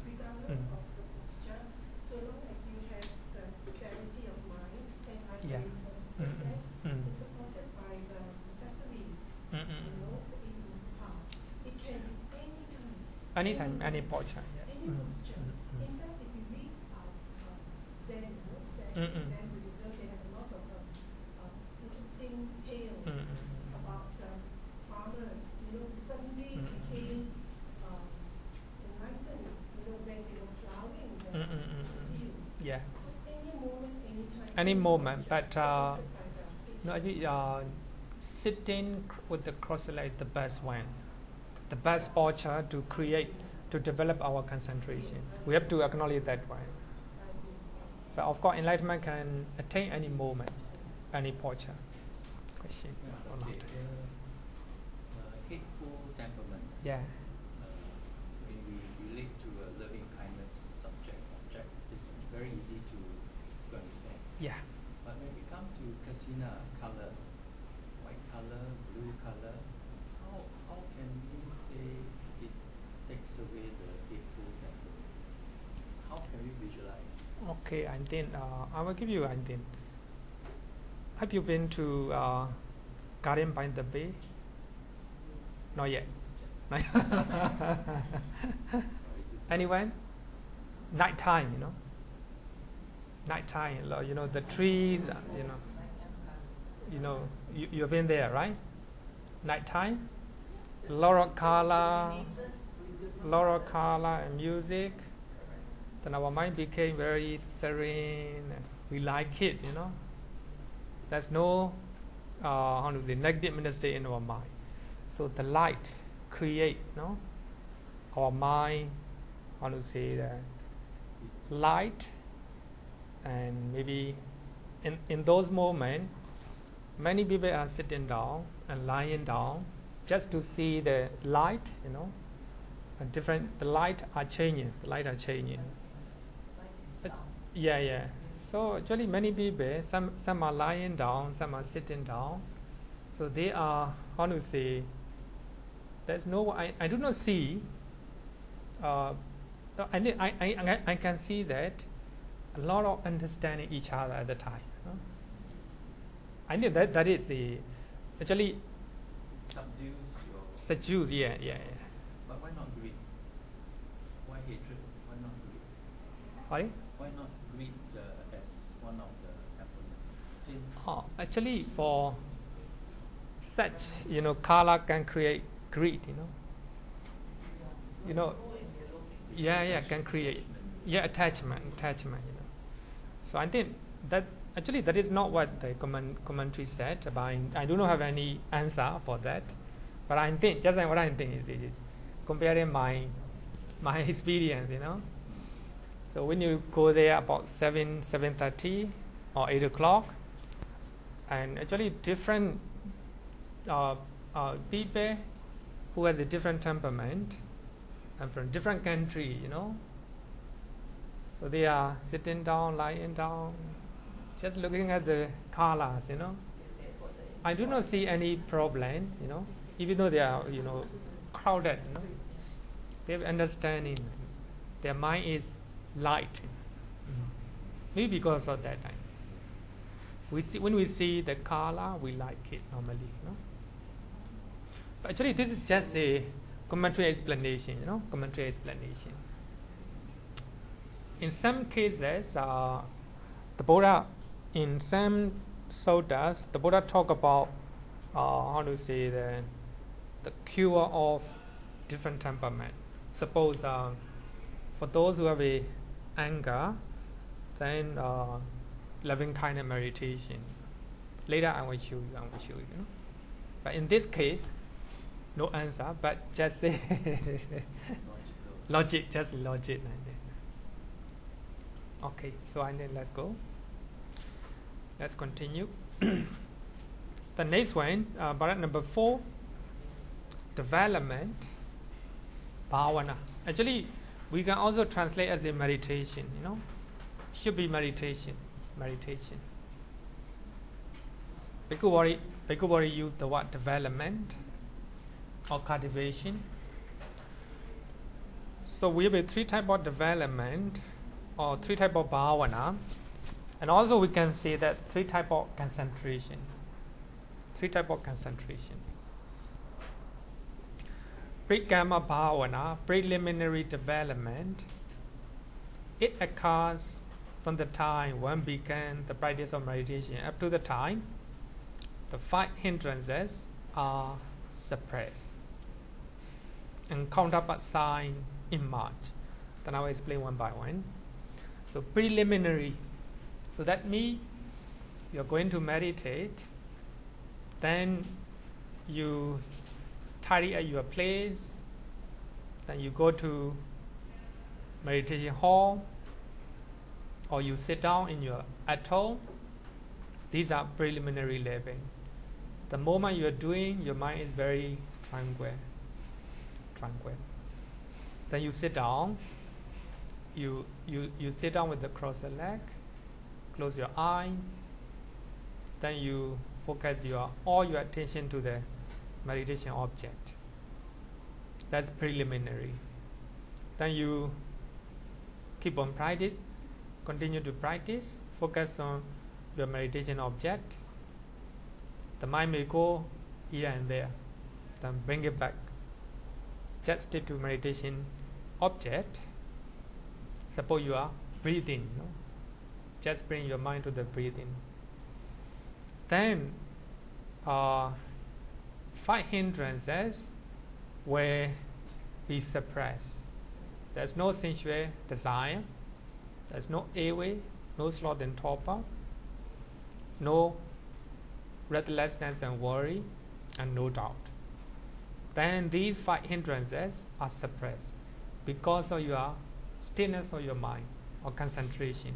Speaker 5: regardless of the posture, so long as you have the clarity of mind and it's supported by the accessories, for in path. It can be
Speaker 1: Anytime, any posture.
Speaker 5: any posture. In fact, if you read Zen Buddhism, they have a lot of interesting tales about farmers, who suddenly became enlightened, when they were plowing the field.
Speaker 1: Yeah.
Speaker 5: So any moment, anytime.
Speaker 1: Any moment, but
Speaker 5: supported by the
Speaker 1: sitting with the cross leg is the best one. The best posture to develop our concentrations. We have to acknowledge that one. But of course, enlightenment can attain any moment, any posture. Question or not?
Speaker 3: Hateful temperament.
Speaker 1: Yeah.
Speaker 3: When we relate to a loving kindness object, it's very easy to understand.
Speaker 1: Yeah.
Speaker 3: But when we come to Kasiṇa, color, white color, blue color, how can we say it takes away the hateful temperament? How can we visualize?
Speaker 1: Okay, and then I will give you. And then, have you been to Garden by the Bay? Not yet. Anyone? Nighttime, Nighttime, the trees, you've been there, right? Nighttime, lot of color, a lot of color and music, then our mind became very serene. And we like it, you know. There's no negative mental state in our mind. So the light create, no, our mind. Light, and maybe in those moments, many people are sitting down and lying down just to see the light, you know. And the light are changing. Yeah. So actually, many people, some are lying down, some are sitting down. So they are, there's no, I do not see. I can see that a lot of understanding each other at the time. No? I think that is actually seduce. Yeah.
Speaker 3: But why not greed? Why hatred? Why not greed?
Speaker 1: Sorry?
Speaker 3: Why not greed as one of the temperaments? Since
Speaker 1: Actually, for such, color can create greed. Yeah, can create attachment. So I think that actually that is not what the commentary said. But I do not have any answer for that. But I think just like what I think is comparing my experience, So when you go there about 7:30 or 8 o'clock, and actually different people who has a different temperament and from different country, So they are sitting down, lying down, just looking at the colors, I do not see any problem, even though they are, crowded, They have understanding. Their mind is light. Maybe because of that time. When we see the color, we like it normally, But actually, this is just a commentary explanation, commentary explanation. In some cases, the Buddha, in some suttas, the Buddha talk about the cure of different temperament. Suppose for those who have a anger, then loving kindness meditation. Later I will show you. But in this case, no answer, but just say logic. Okay, so and then let's go. Let's continue. The next one, paragraph number 4, development, Bhāvanā. Actually, we can also translate as a meditation, Should be meditation. Bhikkhu use the word development or cultivation. So we have 3 types of development or 3 types of bhavana, and also we can say that 3 types of concentration. Pre-karma bhavana, preliminary development, it occurs from the time one began the practice of meditation up to the time the 5 hindrances are suppressed and counterpart sign emerge. Then I will explain one by one. So preliminary, so that means you are going to meditate, then you tidy at your place, then you go to meditation hall, or you sit down in your atoll. These are preliminary level. The moment you are doing, your mind is very tranquil. Then you sit down. You sit down with the crossed leg, close your eye. Then you focus all your attention to the meditation object. That's preliminary. Then you keep on practice, continue to practice, focus on your meditation object. The mind may go here and there, then bring it back. Just stick to meditation object. Suppose you are breathing, just bring your mind to the breathing. Then 5 hindrances where be suppressed. There's no sensual desire, there's no airway, no sloth and torpor, no restlessness and worry, and no doubt. Then these 5 hindrances are suppressed because of your stillness of your mind or concentration.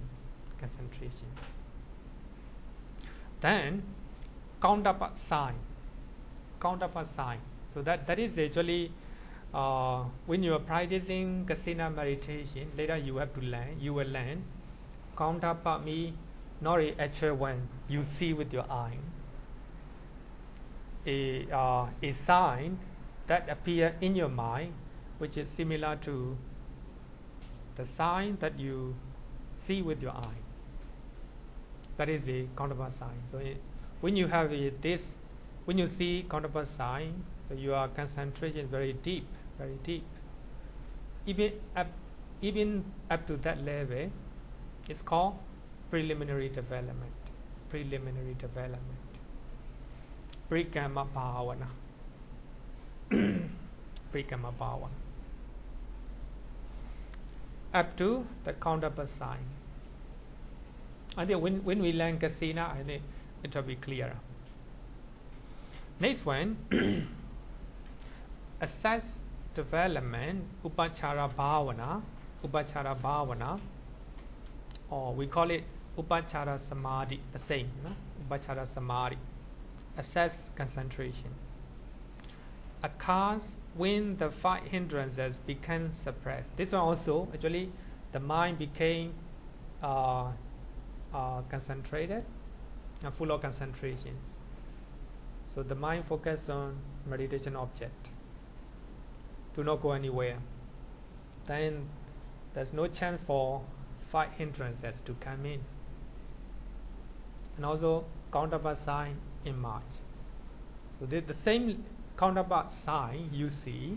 Speaker 1: Then counterpart sign. So that is actually when you are practicing Kasiṇa meditation, later you will learn counterpart means not a actual one you see with your eye. A sign that appear in your mind, which is similar to the sign that you see with your eye. That is a counterpart sign. So when you have when you see counterpart sign, so your concentration is very deep. Even up to that level, it's called preliminary development. Parikamma Bhāvanā. Up to the counterpart sign. I think when we learn Kasiṇa, I think it will be clearer. Next one, assess development, upachara bhavana, or we call it upachara samadhi, the same, upachara samadhi, assess concentration. Occurs when the 5 hindrances become suppressed. This one also, actually, the mind became concentrated and full of concentrations. So the mind focus on meditation object. Do not go anywhere. Then there's no chance for 5 hindrances to come in. And also counterpart sign emerge. So the same counterpart sign you see,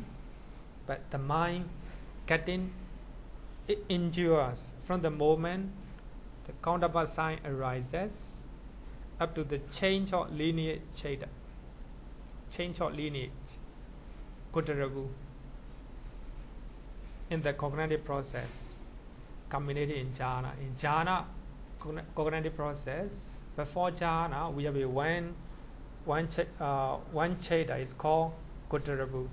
Speaker 1: but the mind it endures from the moment the counterpart sign arises up to the change of lineage cheta. Change of lineage, Kutarabu. In the cognitive process, culminated in jhana. In jhana, cognitive process, before jhana, we have a one cheta is called Kutarabu,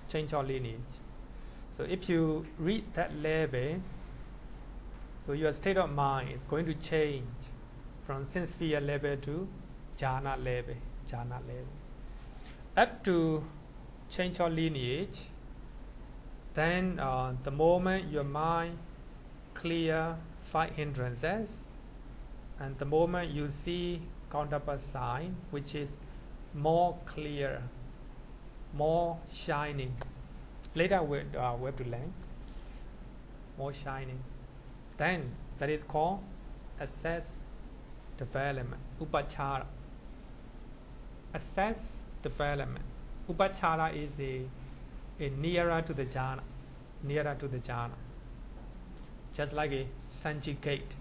Speaker 1: change of lineage. So if you read that level, so your state of mind is going to change from sense sphere level to jhana level. Up to change of lineage, then the moment your mind clear 5 hindrances, and the moment you see counterpart sign, which is more clear, more shining. Later we have to learn more shining. Then that is called assess development, upachara. Assess development. Upachara is a nearer to the jhana. Just like a sanchikate,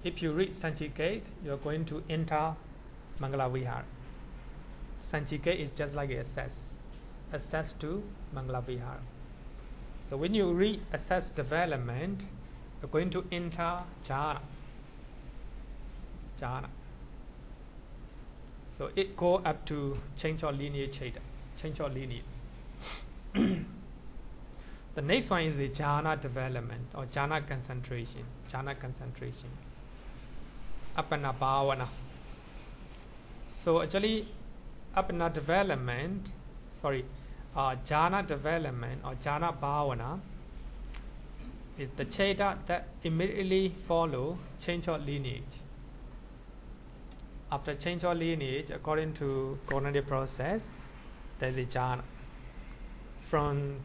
Speaker 1: If you read sanchikate, you are going to enter Mangala Vihara. Sanchikate is just like a assess to Mangala Vihara. So when you read assess development, you're going to enter jhana. So it go up to change of lineage. The next one is the jhana development or jhana concentrations. Apana bhavana. So actually, jhana development or jhana bhavana is the cheta that immediately follow change of lineage. After change of lineage, according to cognitive process, there is a jhana. From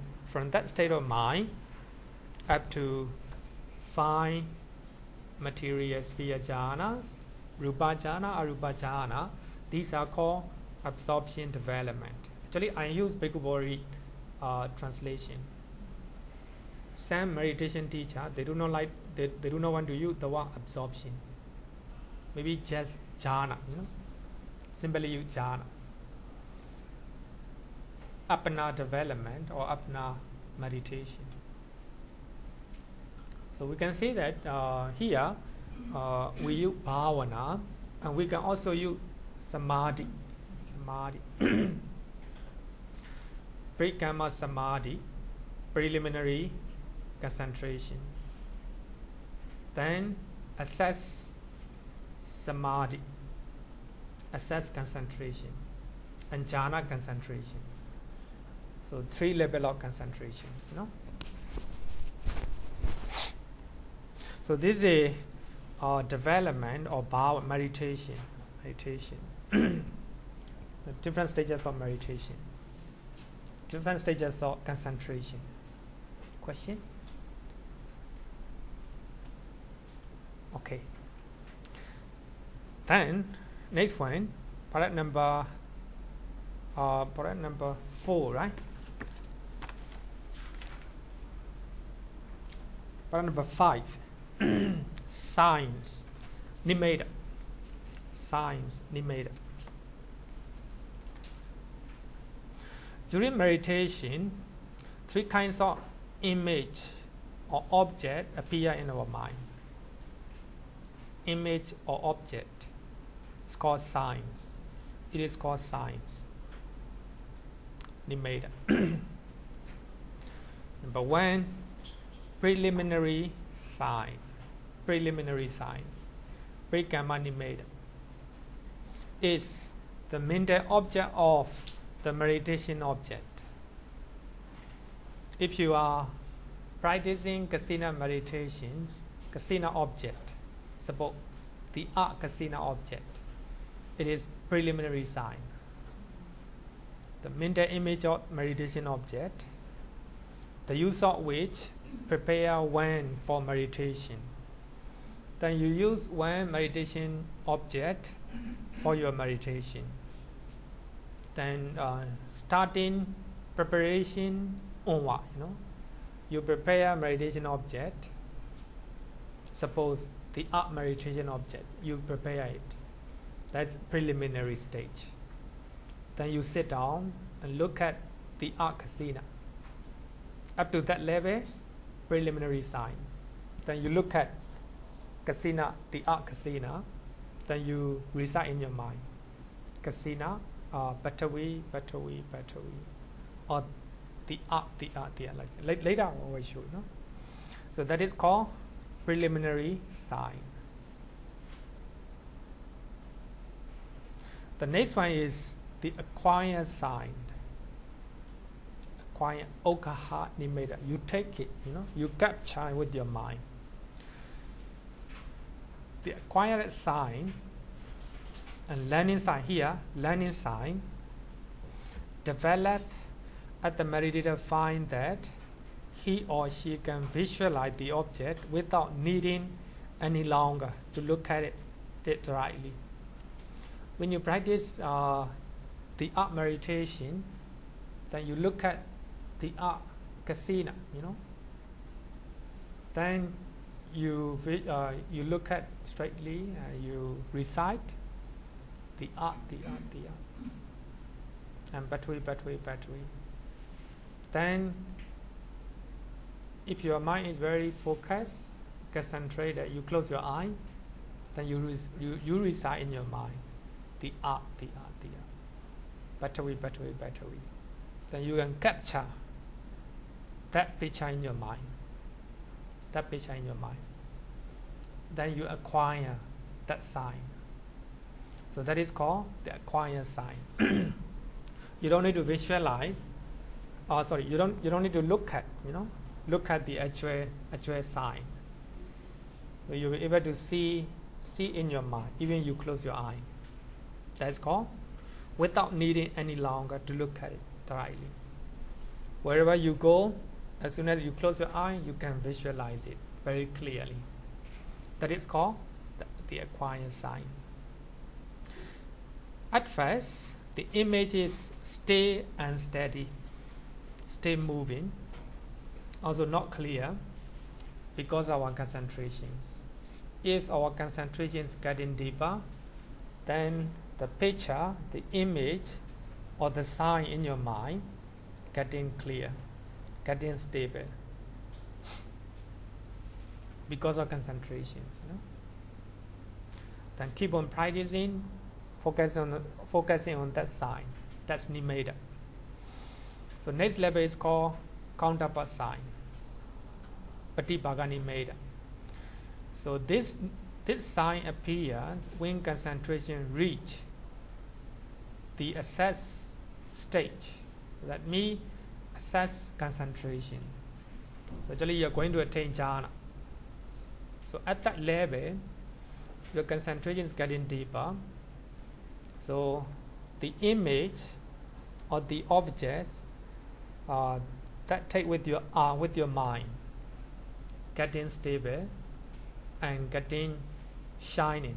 Speaker 1: that state of mind up to 5 material sphere jhanas, rupa jhana, arupa jhana, these are called absorption development. Actually, I use Bhikkhubori translation. Some meditation teacher, they do not want to use the word absorption. Maybe just jhana, simply use jhana. apana development or apana meditation. So we can see that here we use bhavana, and we can also use samadhi. Pre-karma samadhi, preliminary concentration. Then assess samadhi, assess concentration, and jhana concentrations. So 3 levels of concentrations, So this is a development of bhava meditation. The different stages of meditation, different stages of concentration. Question? Okay. Then next one, product number 4, right? Product number 5. Signs, Nimitta. Signs, Nimitta. During meditation, 3 kinds of image or object appear in our mind. Image or object. It's called signs. It is called signs. Nimitta. Number 1, preliminary sign. Preliminary signs. Pre-karma nimitta is the mental object of the meditation object. If you are practicing Kasiṇa meditations, Kasiṇa object, suppose the Kasiṇa object, it is preliminary sign. The mental image of meditation object, the use of which prepare one for meditation. Then you use one meditation object for your meditation. Then starting preparation onward, you prepare meditation object. Suppose the meditation object, you prepare it. That's preliminary stage. Then you sit down and look at the Kasiṇa. Up to that level, preliminary sign. Then you look at Kasiṇa, the Kasiṇa. Then you recite in your mind, Kasiṇa, Bhatavi, or the like later I will show you. So that is called preliminary sign. The next one is the acquired sign. Acquired Okaha Nimitta. You take it, you capture with your mind. The acquired sign and learning sign here, learning sign, develop at the meditator find that he or she can visualize the object without needing any longer to look at it rightly. When you practice the meditation, then you look at the Kasiṇa, then you look at straightly, you recite the and Bhatavi. Then if your mind is very focused, concentrated, you close your eye, then you recite in your mind the Bhatavi. Then you can capture that picture in your mind. Then you acquire that sign. So that is called the acquired sign. You don't need to visualize. You don't need to look at the actual sign. So you'll be able to see in your mind, even you close your eye. That's called without needing any longer to look at it directly. Wherever you go, as soon as you close your eye, you can visualize it very clearly. That is called the acquired sign. At first, the image is stay and steady, stay moving, also not clear because of our concentrations. If our concentration is getting deeper, then the picture, the image, or the sign in your mind getting clear, getting stable because of concentration. Then keep on practicing, focusing on that sign. That's Nimitta. So next level is called counterpart sign, Patibhaga Nimitta. So this sign appears when concentration reach the assess stage. That means assess concentration. So actually you are going to attain jhana. So at that level, your concentration is getting deeper. So the image or the objects that take with your mind, getting stable and getting shining,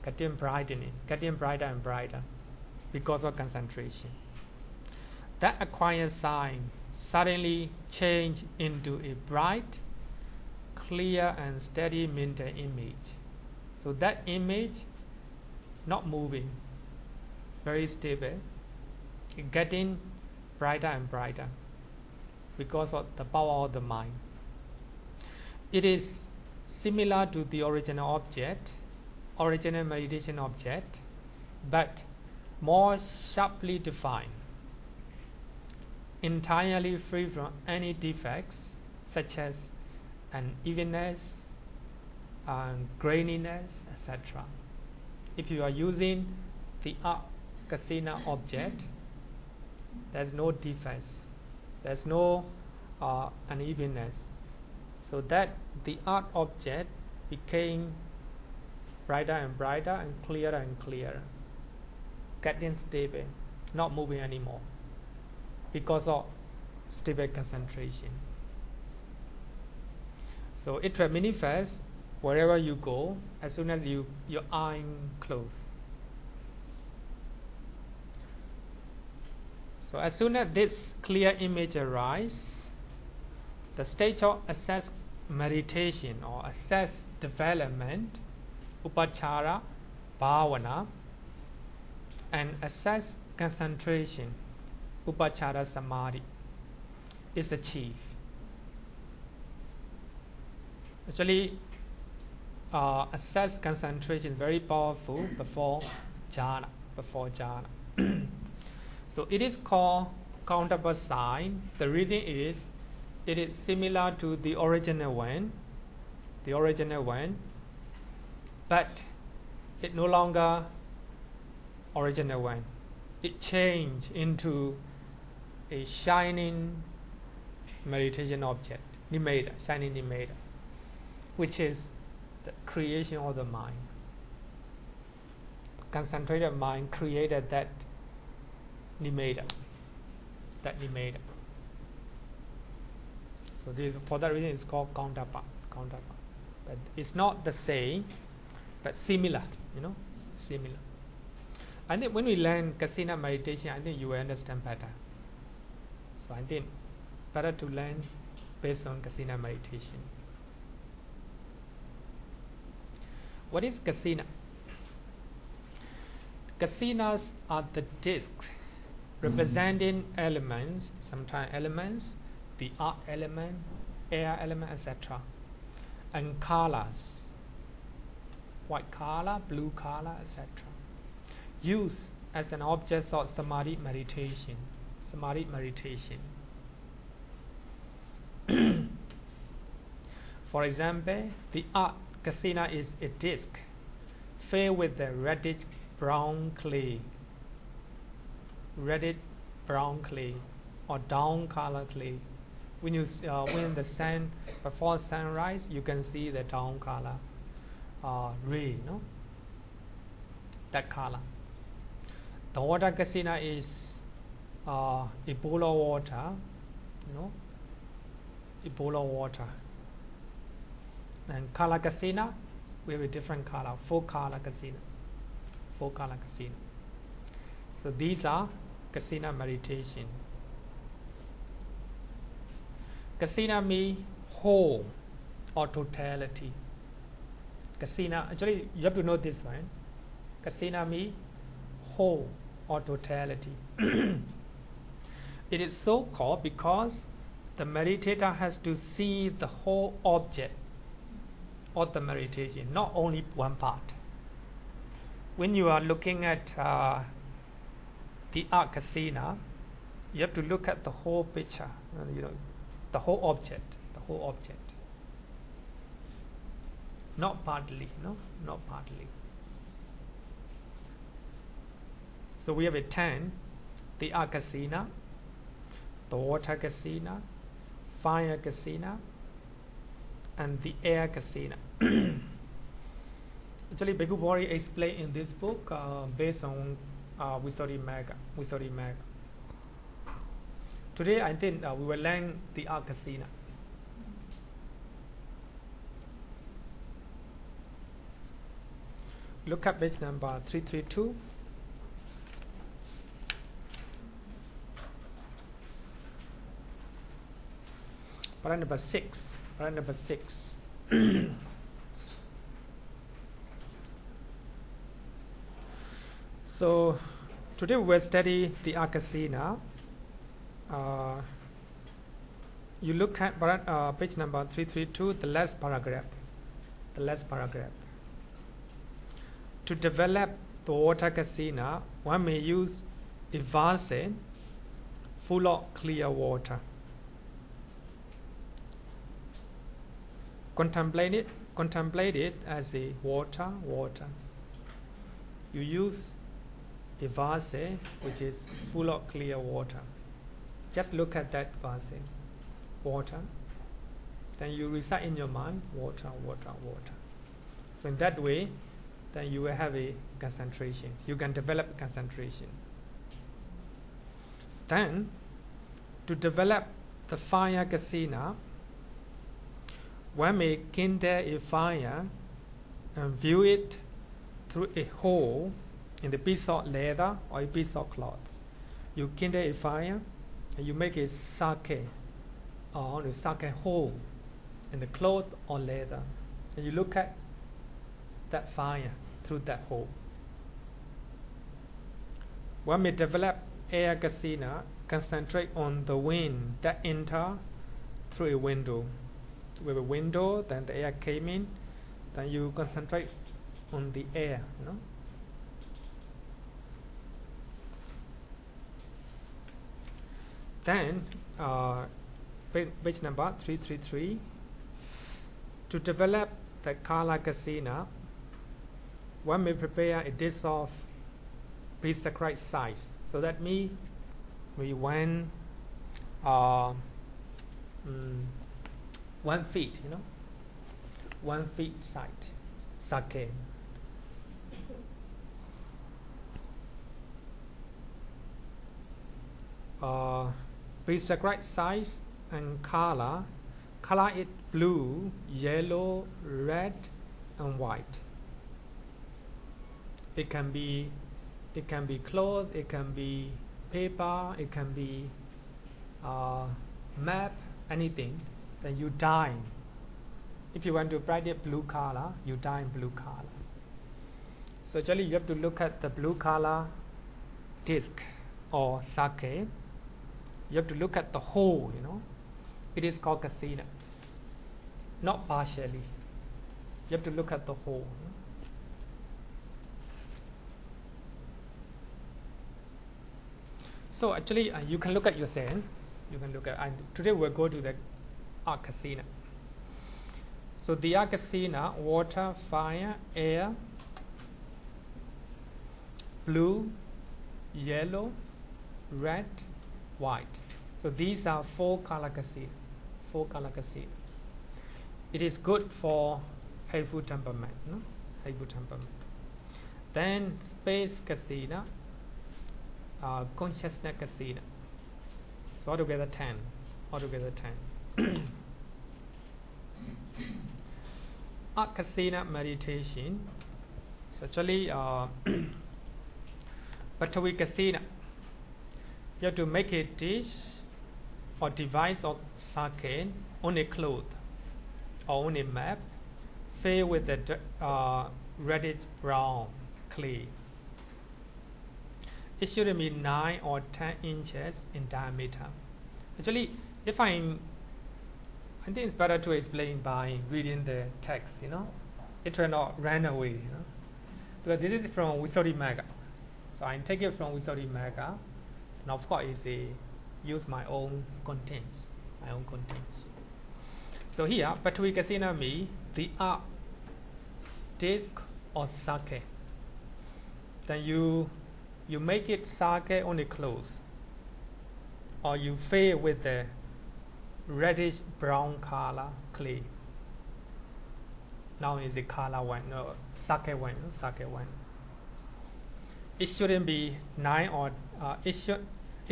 Speaker 1: getting brightening, getting brighter and brighter because of concentration. That acquired sign suddenly change into a bright, clear and steady mental image. So that image not moving, very stable, getting brighter and brighter because of the power of the mind. It is similar to the original object, original meditation object, but more sharply defined, entirely free from any defects such as unevenness, graininess, etc. If you are using the art Kasiṇa object, there's no defects, there's no unevenness. So that the art object became brighter and brighter and clearer, getting stable, not moving anymore because of stable concentration. So it will manifest wherever you go as soon as your eye close. So as soon as this clear image arises, the stage of assess meditation or assess development, upachara, bhāvanā, and assess concentration, upachara samadhi, is achieved. Actually, assess concentration very powerful before jhana. So it is called counterpart sign. The reason is it is similar to the original one, but it no longer original one. It changed into a shining meditation object, Nimitta, shining Nimitta, which is the creation of the mind. Concentrated mind created that Nimitta. So this, for that reason, it's called counterpart. But it's not the same, but similar. Similar. I think when we learn Kasiṇa meditation, I think you will understand better. So I think better to learn based on Kasiṇa meditation. What is Kasiṇa? Kasiṇas are the discs representing elements, sometimes elements, the earth element, air element, etc. And colors, white color, blue color, etc. Used as an object of samadhi meditation. For example, the earth Kasiṇa is a disc filled with the reddish brown clay or down color clay. When the sun, before sunrise, you can see the down color ray, that color. The water Kasiṇa is Ebola water, Ebola water. And color Kasiṇa, we have a different color, 4 color Kasiṇa. So these are Kasiṇa meditation. Kasiṇa means whole or totality. Kasiṇa, actually you have to know this one. Kasiṇa means whole or totality. It is so called because the meditator has to see the whole object of the meditation, not only one part. When you are looking at the art Kasiṇa, you have to look at the whole picture, the whole object, not partly, not partly. So we have a 10, the art Kasiṇa, the water Kasiṇa, fire Kasiṇa, and the air Kasiṇa. Actually, Bhikkhu Bodhi explained in this book based on Visuddhimagga. Today, I think we will learn the art Kasiṇa. Look at page number 332. Paragraph number 6. Paragraph number 6. So today we will study the art Kasiṇa. You look at page number 332, the last paragraph. To develop the water Kasiṇa, one may use a vase full of clear water. Contemplate it as a water. You use a vase which is full of clear water. Just look at that vase, water. Then you recite in your mind, water. So in that way, then you will have a concentration. You can develop concentration. Then, to develop the fire Kasiṇa, one may kindle a fire and view it through a hole in the piece of leather or a piece of cloth. You kindle a fire and you make a sake or a sake hole in the cloth or leather, and you look at that fire through that hole. One may develop air Kasiṇa, concentrate on the wind that enter through a window. With a window, then the air came in, then you concentrate on the air, Then, page number 333, to develop the Kala Kasiṇa, one may prepare a dish of prescribed size. So that means we went 1 feet, 1 feet side, sake. Prescribed size and color it blue, yellow, red, and white. It can be cloth, it can be paper, it can be map, anything. Then you dye. If you want to practice blue color, you dye in blue color. So actually you have to look at the blue color disc or sake. You have to look at the whole, It is called Kasiṇa, not partially. You have to look at the whole. So actually you can look at yourself. Today we'll go to the art Kasiṇa. So the art Kasiṇa, water, fire, air, blue, yellow, red, white. So these are 4 color Kasiṇa. It is good for hateful temperament, Then space Kasiṇa, consciousness Kasiṇa. So altogether 10. Art Kasiṇa meditation. So actually, Bhattavi Kasiṇa, you have to make a dish or device of sake on a cloth or on a map filled with the reddish brown clay. it shouldn't be 9 or 10 inches in diameter. Actually, if I think it's better to explain by reading the text, It will not run away, Because this is from Visuddhimagga. So I take it from Visuddhimagga, and of course use my own contents. So here, Patvi Kasiṇa means the arc, disc or circle. Then you make it circle only close, or you fill with the reddish brown color clay. Now is the color one, no, circle one. It shouldn't be 9 or it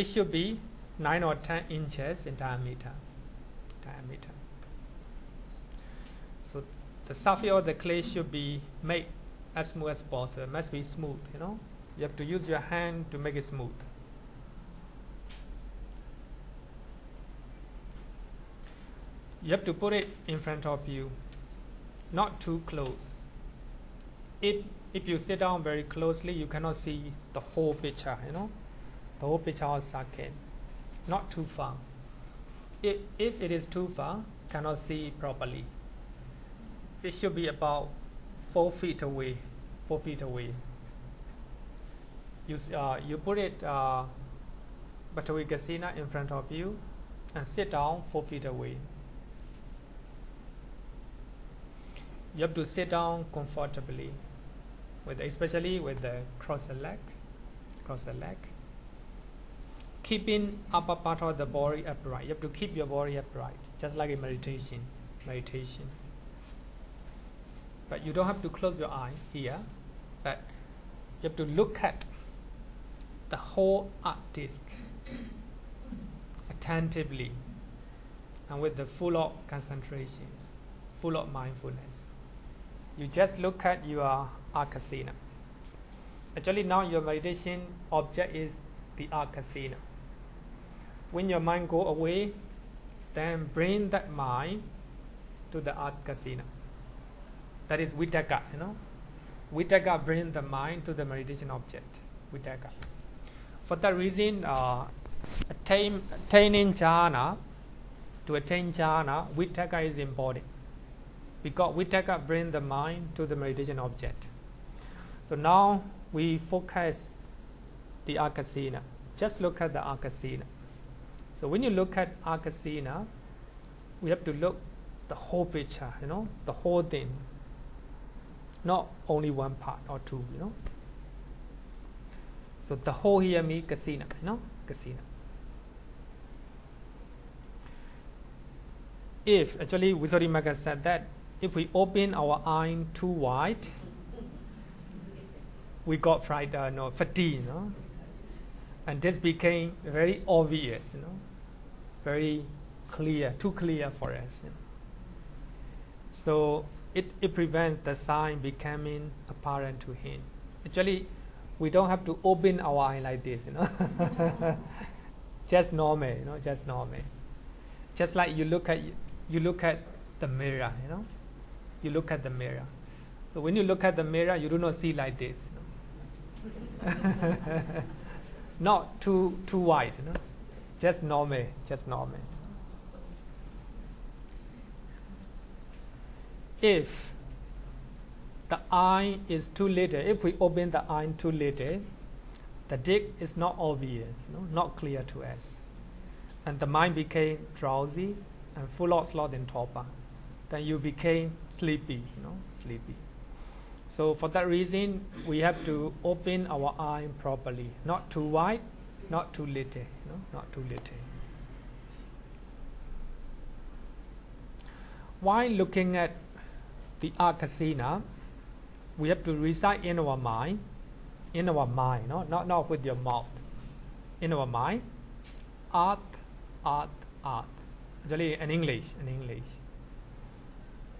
Speaker 1: should be 9 or 10 inches in diameter. So the surface of the clay should be made as smooth as possible. It must be smooth, You have to use your hand to make it smooth. You have to put it in front of you, not too close. If you sit down very closely, you cannot see the whole picture, the whole picture of circle. Not too far. If it is too far, cannot see properly. It should be about 4 feet away. 4 feet away. You put it Patvi Kasiṇa in front of you and sit down 4 feet away. You have to sit down comfortably, especially with the cross the leg. Keeping upper part of the body upright. You have to keep your body upright, just like in meditation. But you don't have to close your eye here. But you have to look at the whole arc disc attentively and with the full of concentration, full of mindfulness. You just look at your Kasiṇa. Actually, now your meditation object is the Kasiṇa. When your mind go away, then bring that mind to the Kasiṇa. That is Vitakka, Vitakka bring the mind to the meditation object. Vitakka. For that reason, attaining jhana, to attain jhana, Vitakka is important. Because Vitakka bring the mind to the meditation object. So now we focus the Kasiṇa. Just look at the Kasiṇa. So when you look at Kasiṇa, we have to look the whole picture, the whole thing. Not only one part or two, So the whole here means Kasiṇa, Kasiṇa. If, actually Visuddhimagga said that, if we open our eye too wide, we got fatigue, and this became very obvious, very clear, too clear for us. So it prevents the sign becoming apparent to him. Actually, we don't have to open our eye like this, just normal, just normal. Just like you look at the mirror, You look at the mirror. So when you look at the mirror, you do not see like this. Not too wide, just normal, If the eye is too little, if we open the eye too little, the dick is not obvious, not clear to us, and the mind became drowsy and full of sloth and torpor. Then you became sleepy, sleepy. So for that reason, we have to open our eye properly, not too wide, not too little, not too little. While looking at the Kasiṇa, we have to recite in our mind, not with your mouth, in our mind, art. Actually, in English.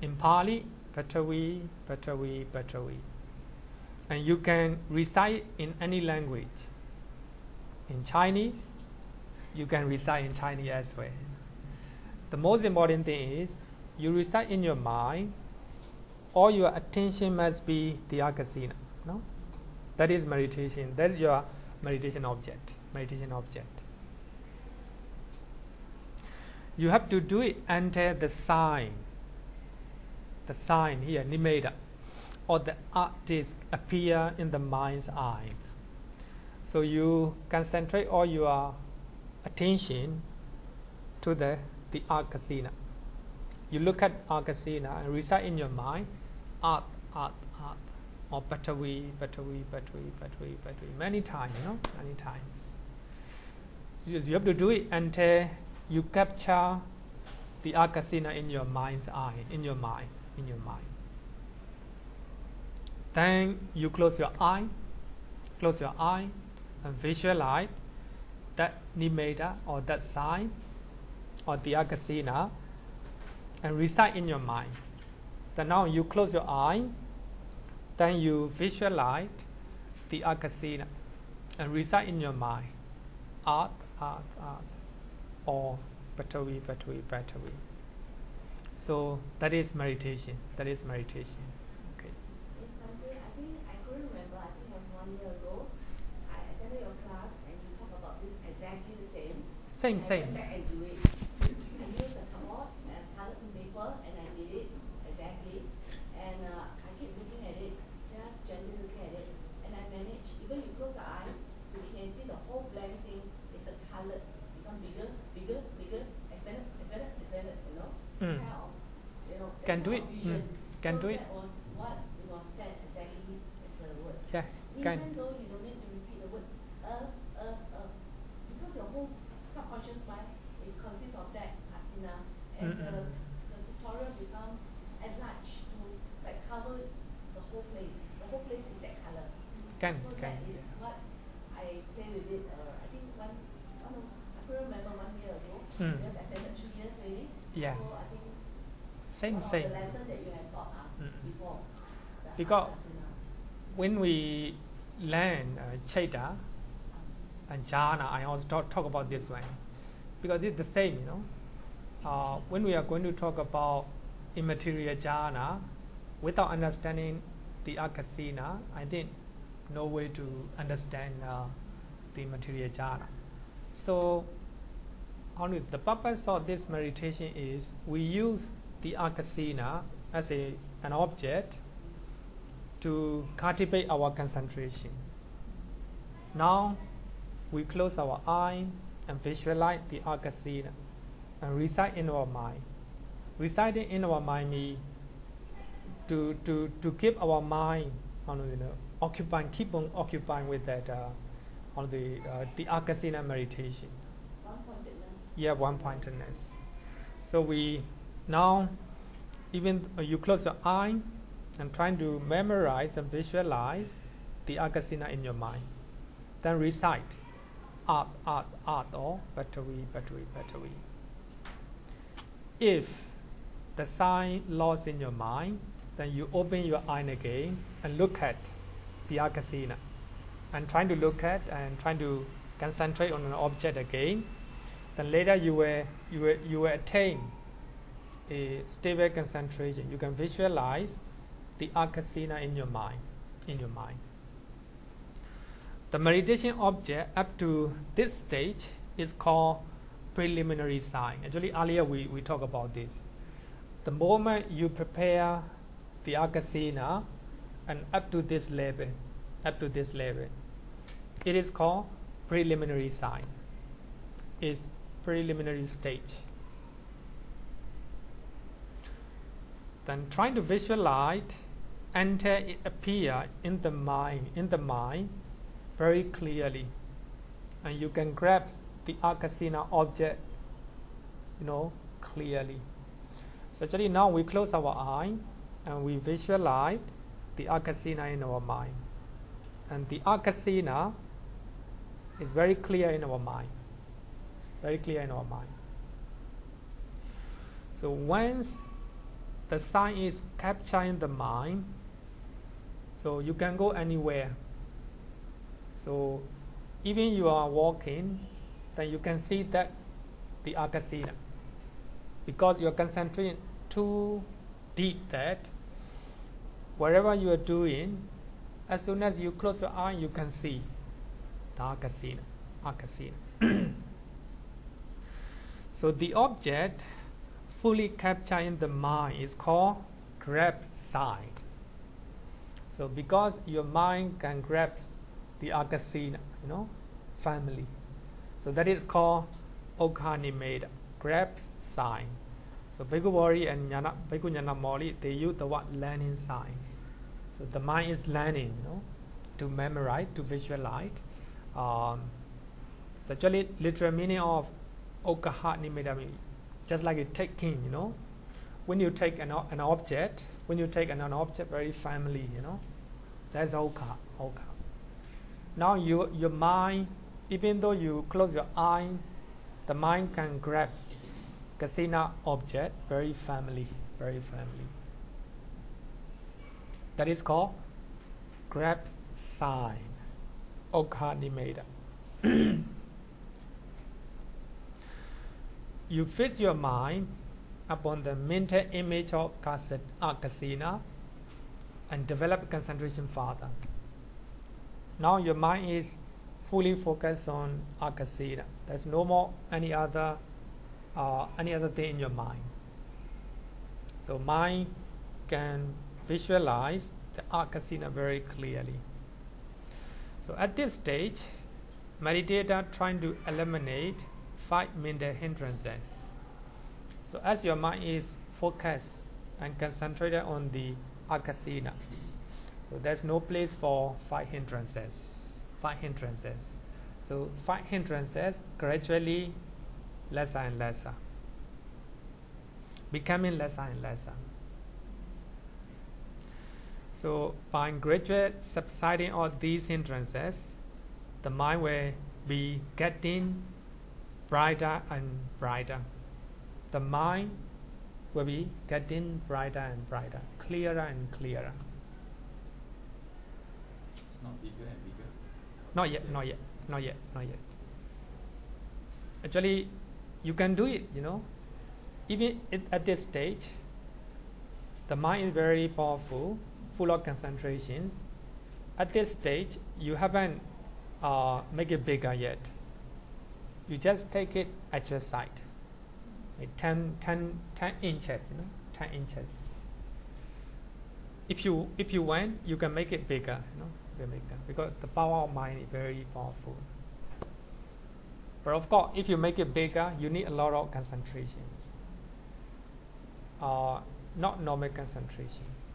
Speaker 1: In Pali, Patvi. And you can recite in any language. In Chinese, you can recite in Chinese as well. The most important thing is, you recite in your mind, all your attention must be the Kasiṇa. That is meditation. That's your meditation object. Meditation object. You have to do it under the sign. The sign here, Nimitta, or the artist appear in the mind's eye. So you concentrate all your attention to the art Kasiṇa. You look at art Kasiṇa and recite in your mind, art, art, art, or Bhatavi, Bhatavi, Bhatavi, Bhatavi, Bhatavi, many times, many times. You have to do it until you capture the art Kasiṇa in your mind's eye, in your mind. Then you close your eye, and visualize that Nimitta or that sign or the art Kasiṇa and recite in your mind. Then now you close your eye, then you visualize the art Kasiṇa and recite in your mind, art, art, art, or Bhatavi, Bhatavi, Bhatavi. So that is meditation. Okay.
Speaker 6: Yes, Bhante, I think I couldn't remember. I think it was 1 year ago. I attended your class and you talked about this exactly the same.
Speaker 1: Same.
Speaker 6: I went back and do it. I used a cardboard and colored paper and I did it exactly. And I keep looking at it, just gently looking at it, and I managed. Even you close your eye, you can see the whole blank thing is the color become bigger, expanded,
Speaker 1: Mm. Can do it. Can
Speaker 6: so
Speaker 1: do it.
Speaker 6: That was what was said exactly as the words.
Speaker 1: Yeah.
Speaker 6: Even though you don't need to repeat the word because your whole subconscious mind consists of that Kasiṇa, and the tutorial become enlarged to like cover the whole place. The whole place is that color. That is what I play with it. I think I couldn't remember 1 year ago. Because I attended 2 years already.
Speaker 1: Yeah.
Speaker 6: So I think
Speaker 1: Same.
Speaker 6: the lesson that you have taught us before.
Speaker 1: Because when we learn Chaita and Jhana, I also talk about this one. Because it's the same, when we are going to talk about immaterial Jhana, without understanding the art Kasiṇa, I think no way to understand the material Jhana. So the purpose of this meditation is we use the art Kasiṇa as an object to cultivate our concentration. Now we close our eye and visualize the art Kasiṇa and recite in our mind. Reciting in our mind means to keep our mind occupying, keep on occupying with that the art Kasiṇa meditation. Yeah, one-pointedness. So we now, even you close your eye and trying to memorize and visualize the art Kasiṇa in your mind. Then recite art, art, art, or Bhatavi, Bhatavi, Bhatavi. If the sign lost in your mind, then you open your eye again and look at the art Kasiṇa and trying to look at and trying to concentrate on an object again. Then later you will attain a stable concentration. You can visualize the art Kasiṇa in your mind. The meditation object up to this stage is called preliminary sign. Actually, earlier we talked about this. The moment you prepare the art Kasiṇa and up to this level, it is called preliminary sign. It's preliminary stage. Then trying to visualize until it appear in the mind very clearly, and you can grasp the art Kasiṇa object clearly. So actually now we close our eye and we visualize the art Kasiṇa in our mind, and the art Kasiṇa is very clear in our mind. So once the sign is captured in the mind, so you can go anywhere. So even you are walking, then you can see that the art Kasiṇa, because you are concentrating too deep that whatever you are doing, as soon as you close your eye, you can see Kasiṇa. So the object fully captured in the mind is called grasp sight. So because your mind can grasp the Kasiṇa, family, so that is called Nimitta, grasp sign. So Bhikkhu Bodhi and Bhikkhu Ñāṇamoli, they use the word learning sign. So the mind is learning, to memorize, to visualize. So actually, literal meaning of Nimitta means just like a taking, when you take an object, very family, that's Okha. Now your mind, even though you close your eye, the mind can grasp Kasiṇa object, very family. That is called grasp sign, Nimitta. You fix your mind upon the mental image of Kasiṇa and develop concentration further. Now your mind is fully focused on Kasiṇa. There's no more any other thing in your mind. So mind can visualize the Kasiṇa very clearly. So at this stage, meditator trying to eliminate 5 mental hindrances. So as your mind is focused and concentrated on the Kasiṇa, so there's no place for 5 hindrances. So 5 hindrances gradually lesser and lesser, becoming lesser and lesser. So by gradual subsiding of these hindrances, the mind will be getting brighter and brighter. The mind will be getting brighter and brighter, clearer and clearer.
Speaker 3: It's not bigger and bigger.
Speaker 1: Not yet. Actually, you can do it, Even at this stage, the mind is very powerful, full of concentrations. At this stage, you haven't make it bigger yet. You just take it at your side, like 10 inches, 10 inches. If you want, you can make it bigger, because the power of mind is very powerful. But of course, if you make it bigger, you need a lot of concentrations. Not normal concentrations.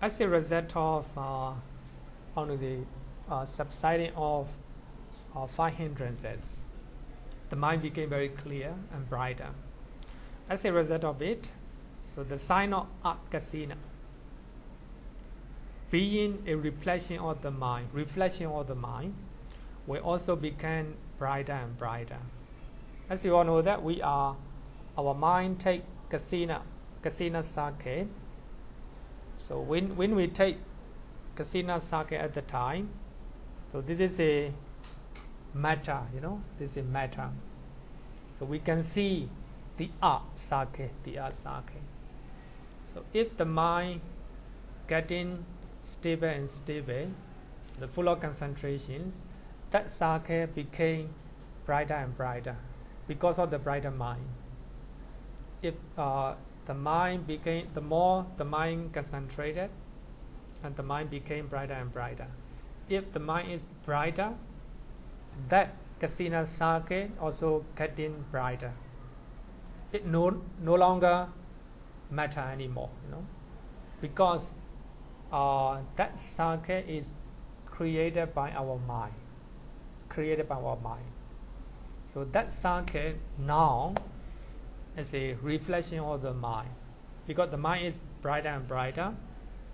Speaker 1: As a result of subsiding of 5 hindrances, the mind became very clear and brighter. As a result of it, so the sign of Kasiṇa, being a reflection of the mind, will also become brighter and brighter. As you all know that our mind take Kasiṇa Saṅgaha. So when we take Kasiṇa Saṅgaha at the time, so this is a matter, this is a matter. So we can see the Saṅgaha. So if the mind getting stable and stable, the full of concentrations, that Saṅgaha became brighter and brighter because of the brighter mind. If the more the mind concentrated, and the mind became brighter and brighter. If the mind is brighter, that Kasiṇa Saṅgaha also getting brighter. It no longer matter anymore, because that Saṅgaha is created by our mind. So that Saṅgaha now is a reflection of the mind, because the mind is brighter and brighter,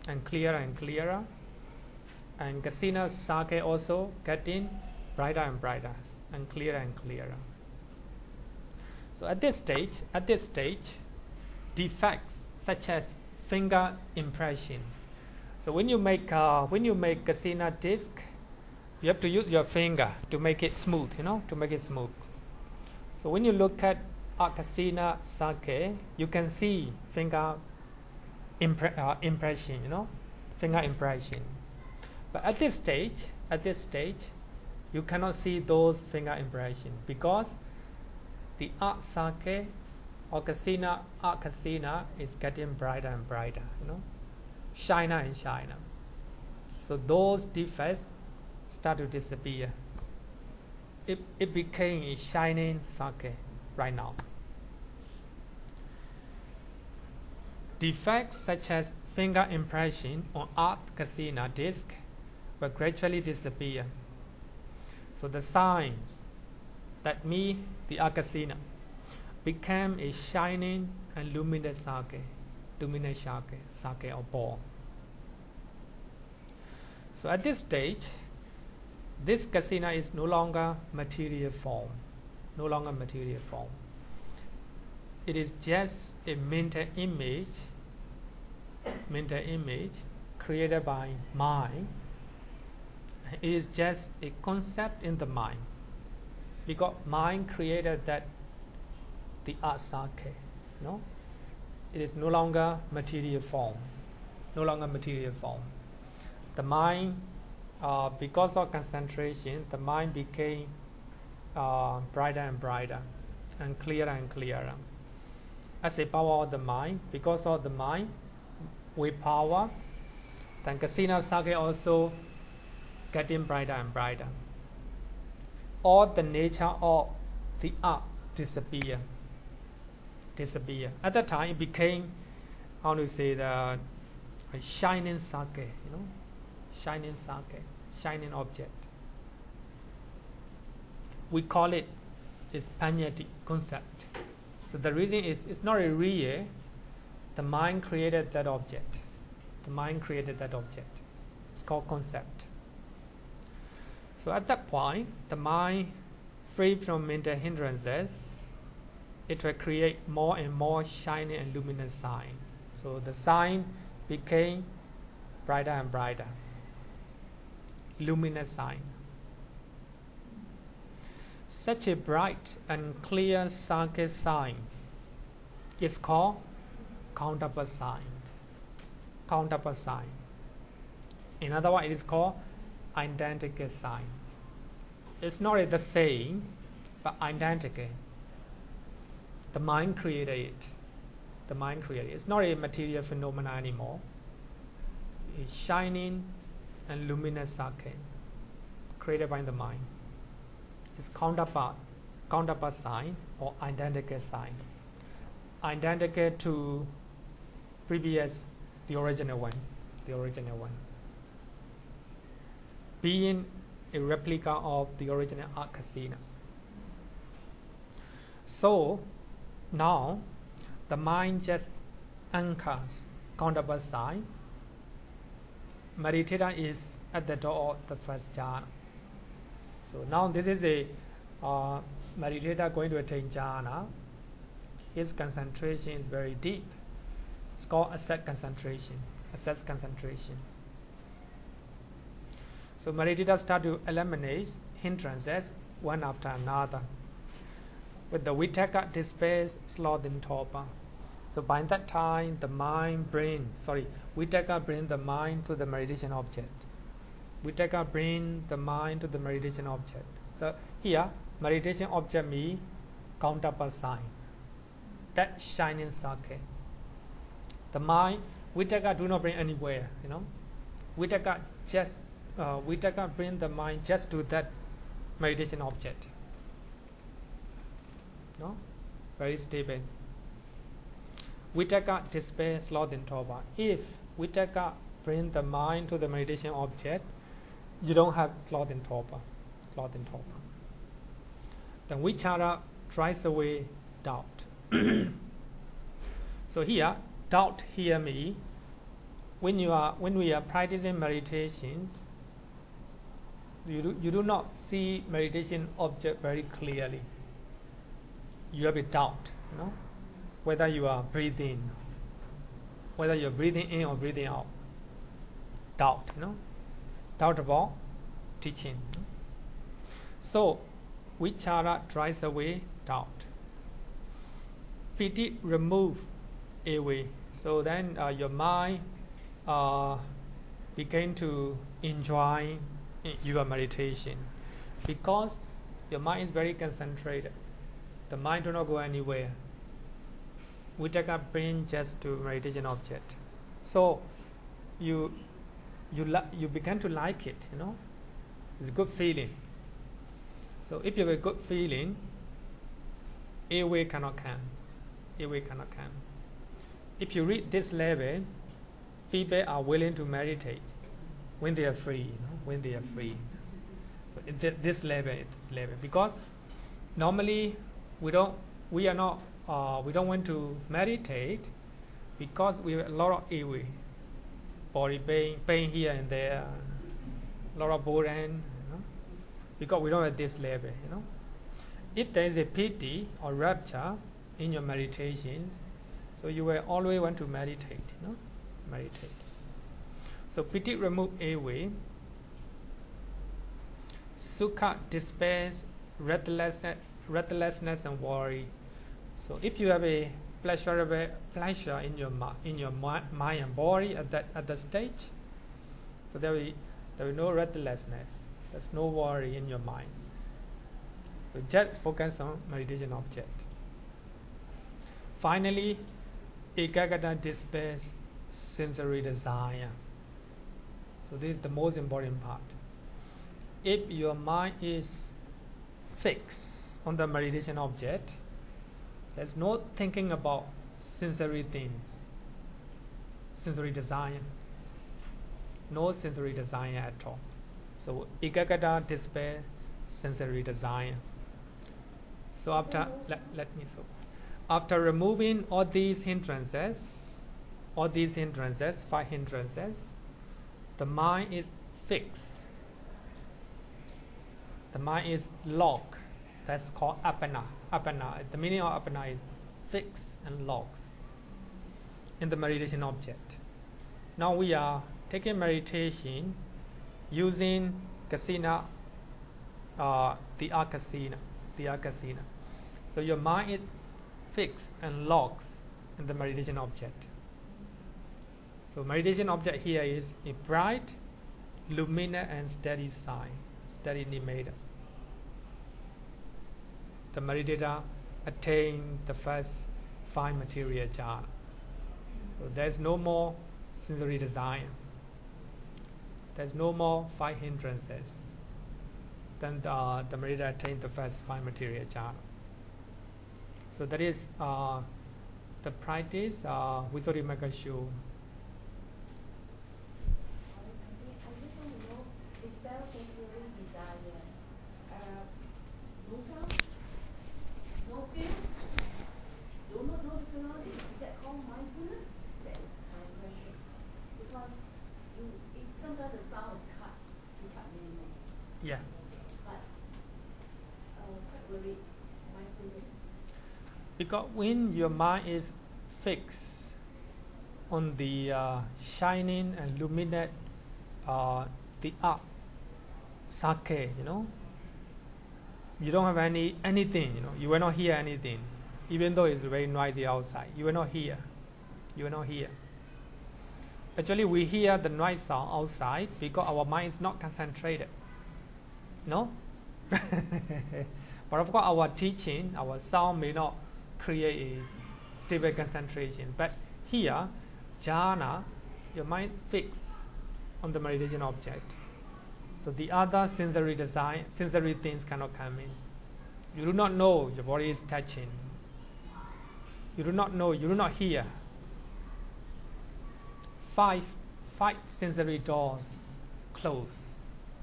Speaker 1: and clearer and clearer, and Kasiṇa Saṅgaha also getting brighter and brighter, and clearer and clearer. So at this stage, defects such as finger impression. So when you make Kasiṇa disc, you have to use your finger to make it smooth, So when you look at Kasiṇa Saṅgaha, you can see finger impression, finger impression. But at this stage, you cannot see those finger impressions because the art sake or Kasiṇa, art Kasiṇa is getting brighter and brighter, shiner and shiner. So those defects start to disappear. It became a shining sake right now. Defects such as finger impression on art Kasiṇa disc will gradually disappear. So the signs that me, the art Kasiṇa, became a shining and luminous sake or ball. So at this stage, this Kasiṇa is no longer material form. It is just a mental image created by mind. It is just a concept in the mind, because mind created that the art sake. It is no longer material form. The mind, because of concentration, the mind became brighter and brighter and clearer and clearer. As a power of the mind, because of the mind, with power, then Kasiṇa sake also getting brighter and brighter. All the nature of the art disappear. At that time, it became, a shining sake, shining object. We call it Panyati concept. So the reason is it's not a real. The mind created that object. It's called concept. So at that point, the mind, free from mental hindrances, it will create more and more shining and luminous sign. So the sign became brighter and brighter. Luminous sign. Such a bright and clear sake sign is called Cakkapala sign. In other words, it is called identical sign. It's not the same, but identical. The mind created it. It's not a material phenomenon anymore. It's shining and luminous sake created by the mind. It's Cakkapala sign or identical sign. Identical to previous, the original one. Being a replica of the original art Kasiṇa. So now the mind just anchors Cakkapala sign. Meditator is at the door of the first jhana. So now this is a meditator going to attain jhana. His concentration is very deep. It's called asset concentration. So meditator start to eliminate hindrances one after another. With the vitakka, despair, sloth and torpor. So by that time, vitakka bring the mind to the meditation object. So here, meditation object means Cakkapala sign. That shining sake. The mind, vitakka do not bring anywhere, Vitakka bring the mind just to that meditation object. Very stable. Vitakka, despair, sloth and torpor. If vitakka bring the mind to the meditation object, you don't have sloth and torpor. Then vichara drives away doubt. So here, doubt here means when we are practicing meditations, you do not see meditation object very clearly. You have a doubt, whether you are breathing in or breathing out. Doubt, doubt about teaching. So vichara drives away doubt. Piti remove away. So then your mind begin to enjoy your meditation, because your mind is very concentrated. The mind do not go anywhere. We take our brain just to meditation object. So you begin to like it, It's a good feeling. So if you have a good feeling, airway cannot come. If you reach this level, people are willing to meditate when they are free, So this level, because normally we don't want to meditate because we have a lot of airway, body pain here and there, a lot of boredom, because we don't have this level, If there is a pity or rapture in your meditation, so you will always want to meditate, Meditate. So piti remove airway, sukha dispels restlessness and worry. So if you have a pleasure in your mind and body at that stage, so there will be no restlessness. There's no worry in your mind. So just focus on meditation object. Finally, ekaggata dispels sensory desire. So this is the most important part. If your mind is fixed on the meditation object, there's no thinking about sensory things, sensory desire. No sensory desire at all. So ekaggata dispels sensory desire. So after after removing all these hindrances, 5 hindrances, the mind is fixed. The mind is locked. That's called apana. The meaning of apana is fixed and locked in the meditation object. Now we are taking meditation using Kasiṇa, the Kasiṇa. So your mind is fixed and locked in the meditation object. So meditation object here is a bright, luminous and steady sign, steady Nimitta. The meditator attained the first 5 material jhana. So there's no more sensory desire. There's no more 5 hindrances. Then the meditator attained the first 5 material jhana. So that is the practice Visuddhimagga show.
Speaker 6: I just want to know, dispel sensory desire. No sound, no feel, do not know the surroundings. Is that called mindfulness? That is my question. Because sometimes the sound is cut minimal.
Speaker 1: Yeah.
Speaker 6: But quite worried, mindfulness.
Speaker 1: Because when your mind is fixed on the shining and luminous, the up, sake, you don't have anything, you will not hear anything, even though it's very noisy outside. You will not hear. Actually, we hear the noise sound outside because our mind is not concentrated. No? But of course, our teaching, our sound may not create a stable concentration. But here, jhana, your mind is fixed on the meditation object. So the other sensory things cannot come in. You do not know your body is touching. You do not hear. 5 sensory doors close,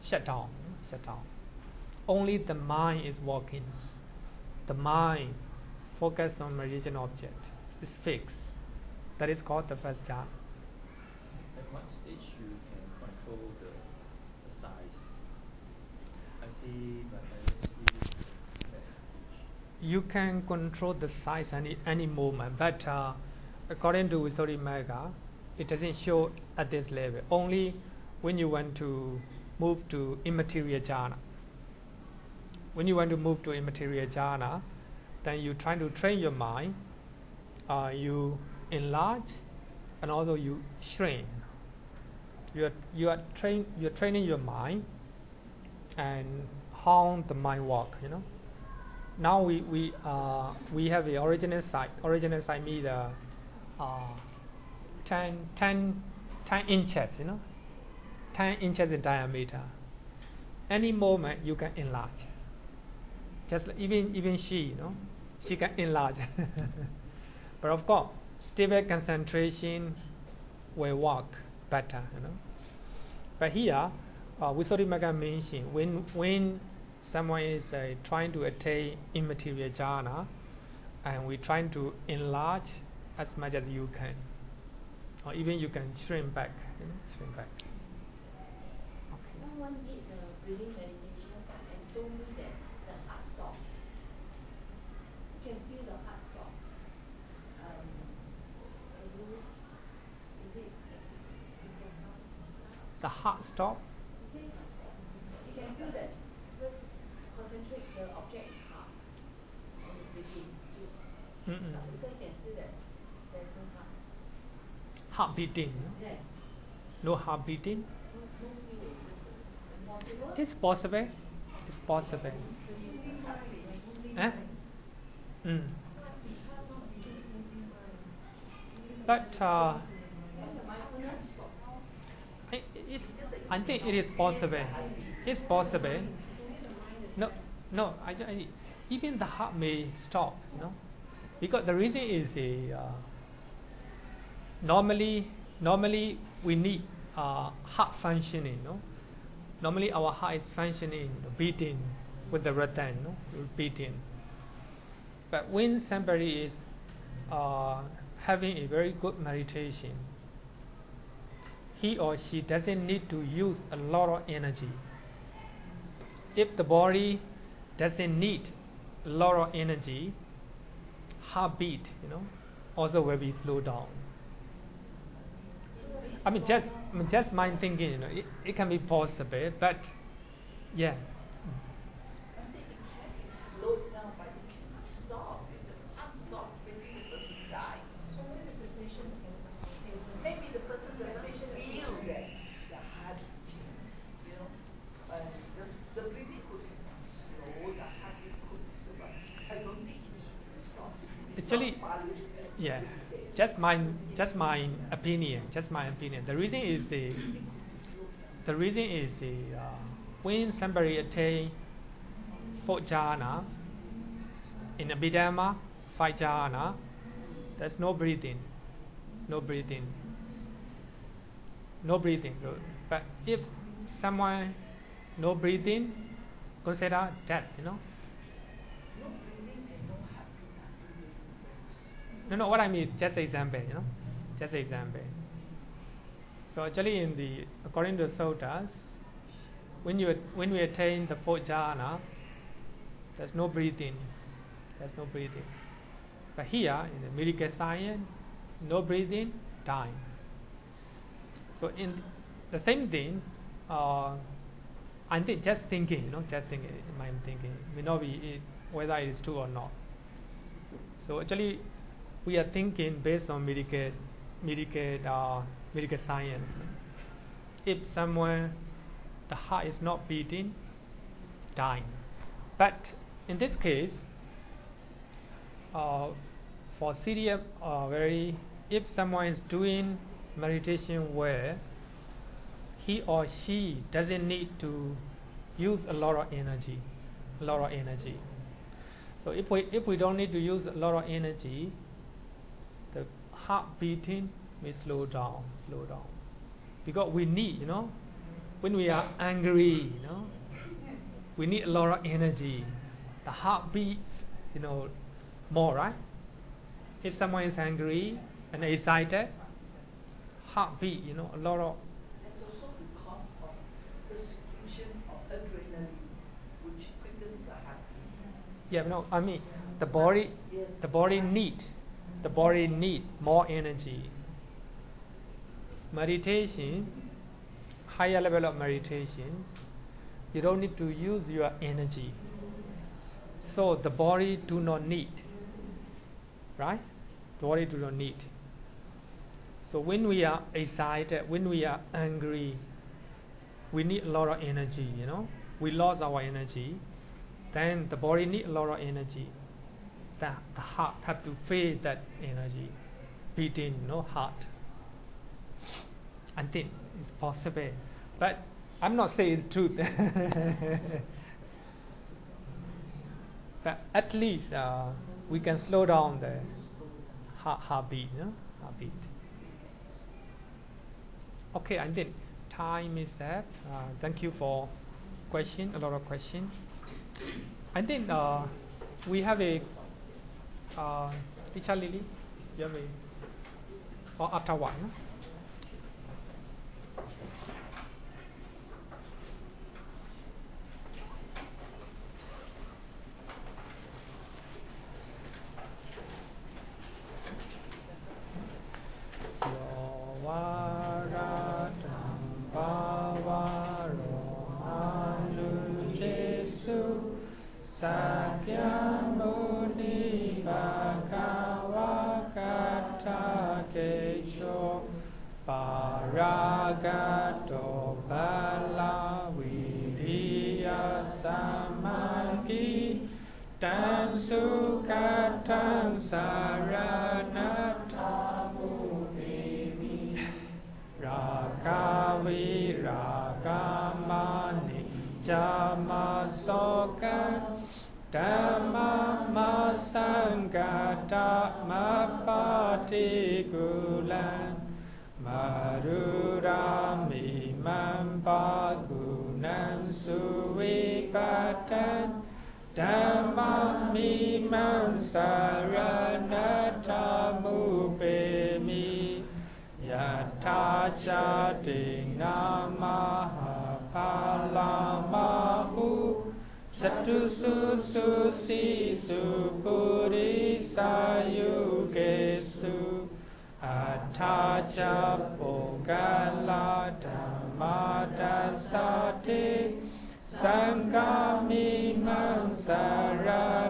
Speaker 1: shut down. Only the mind is working. The mind focus on meditation object is fixed. That is called the first jhana.
Speaker 3: At what stage you can control the size? I see, but I don't see that stage.
Speaker 1: You can control the size any moment, but according to Visuddhimagga, it doesn't show at this level. Only when you want to move to immaterial jhana. When you want to move to immaterial jhana, then you try to train your mind. You enlarge and also you shrink. you're training your mind and how the mind work. Now we have the original side. Original side means 10 inches. 10 inches in diameter. Any moment you can enlarge. Just like even she, she can enlarge. But of course, stable concentration will work better. But here, Visuddhimagga mentioned when someone is trying to attain immaterial jhana, and we're trying to enlarge as much as you can, or even you can shrink back. Shrink back.
Speaker 6: Someone did the breathing meditation and told me that the heart stopped. You can feel the heart stop.
Speaker 1: The heart stop.
Speaker 6: You can feel that. First, concentrate the object is heart and the breathing. Because you can feel that there's no heart.
Speaker 1: Heart beating.
Speaker 6: Yes.
Speaker 1: No heart beating.
Speaker 6: No feeling. Possible?
Speaker 1: It's possible. It's possible. But I think it is possible. It's possible. No. Even the heart may stop. Because the reason is normally we need heart functioning. Normally our heart is functioning, beating with the rhythm, beating. But when somebody is having a very good meditation, he or she doesn't need to use a lot of energy. If the body doesn't need a lot of energy, heartbeat, also will be slowed down. I mean, just my thinking, it can be possible, but yeah.
Speaker 2: I think it can be slowed down, but it cannot stop. If the heart stops, maybe the person dies.
Speaker 5: So when the cessation
Speaker 2: Maybe the person doesn't feel that the heart beating, the breathing could be slow, the heartbeat could be slow, but I don't think it's stops.
Speaker 1: Actually, yeah. Just my opinion. The reason is when somebody attain 4 jhana in Abhidhamma 5 jhana, there's no breathing. So, but if someone no breathing, consider death.
Speaker 2: No breathing and no heartbeat are two different things.
Speaker 1: No, what I mean, just example, just example. So actually, according to the suttas, when we attain the 4th jhana, there's no breathing. But here in the medical science, no breathing, dying. So in the same thing, I think just thinking, mind thinking, may not be whether it is true or not. So actually, we are thinking based on medical science. If someone the heart is not beating, dying. But in this case, for serious if someone is doing meditation well, he or she doesn't need to use a lot of energy. So if we don't need to use a lot of energy, the heart beating may slow down. Because we need, when we are angry, we need a lot of energy. The heart beats, more, right? If someone is angry and excited, heartbeat, a lot of.
Speaker 2: That's also because of the secretion of adrenaline, which quickens the heartbeat.
Speaker 1: Yeah, no, I mean the body need more energy. Meditation, higher level of meditation, you don't need to use your energy. So the body do not need, right? The body do not need. So when we are excited, when we are angry, we need a lot of energy, you know. We lost our energy, then the body need a lot of energy. The heart have to feed that energy, beating, you know, heart. I think it's possible, but I'm not saying it's true. But at least we can slow down the heartbeat, you know, heartbeat. Okay, I think time is up. Thank you for question, a lot of questions. I think we have a teacher Lily, you have a, or after one. No? Paragato bala vidiya samadhi tam sukatam saranatamu emi ragavi ragamani jamasoka dhamma masangata mapatikulan Marurami mampagunan suwipatan Dhammami mansaranatamu pemi Yatacha dinamaha palamahu Chatusu sisu purisayugesu Atacha Pogala Dhammadasate Sangami Mansara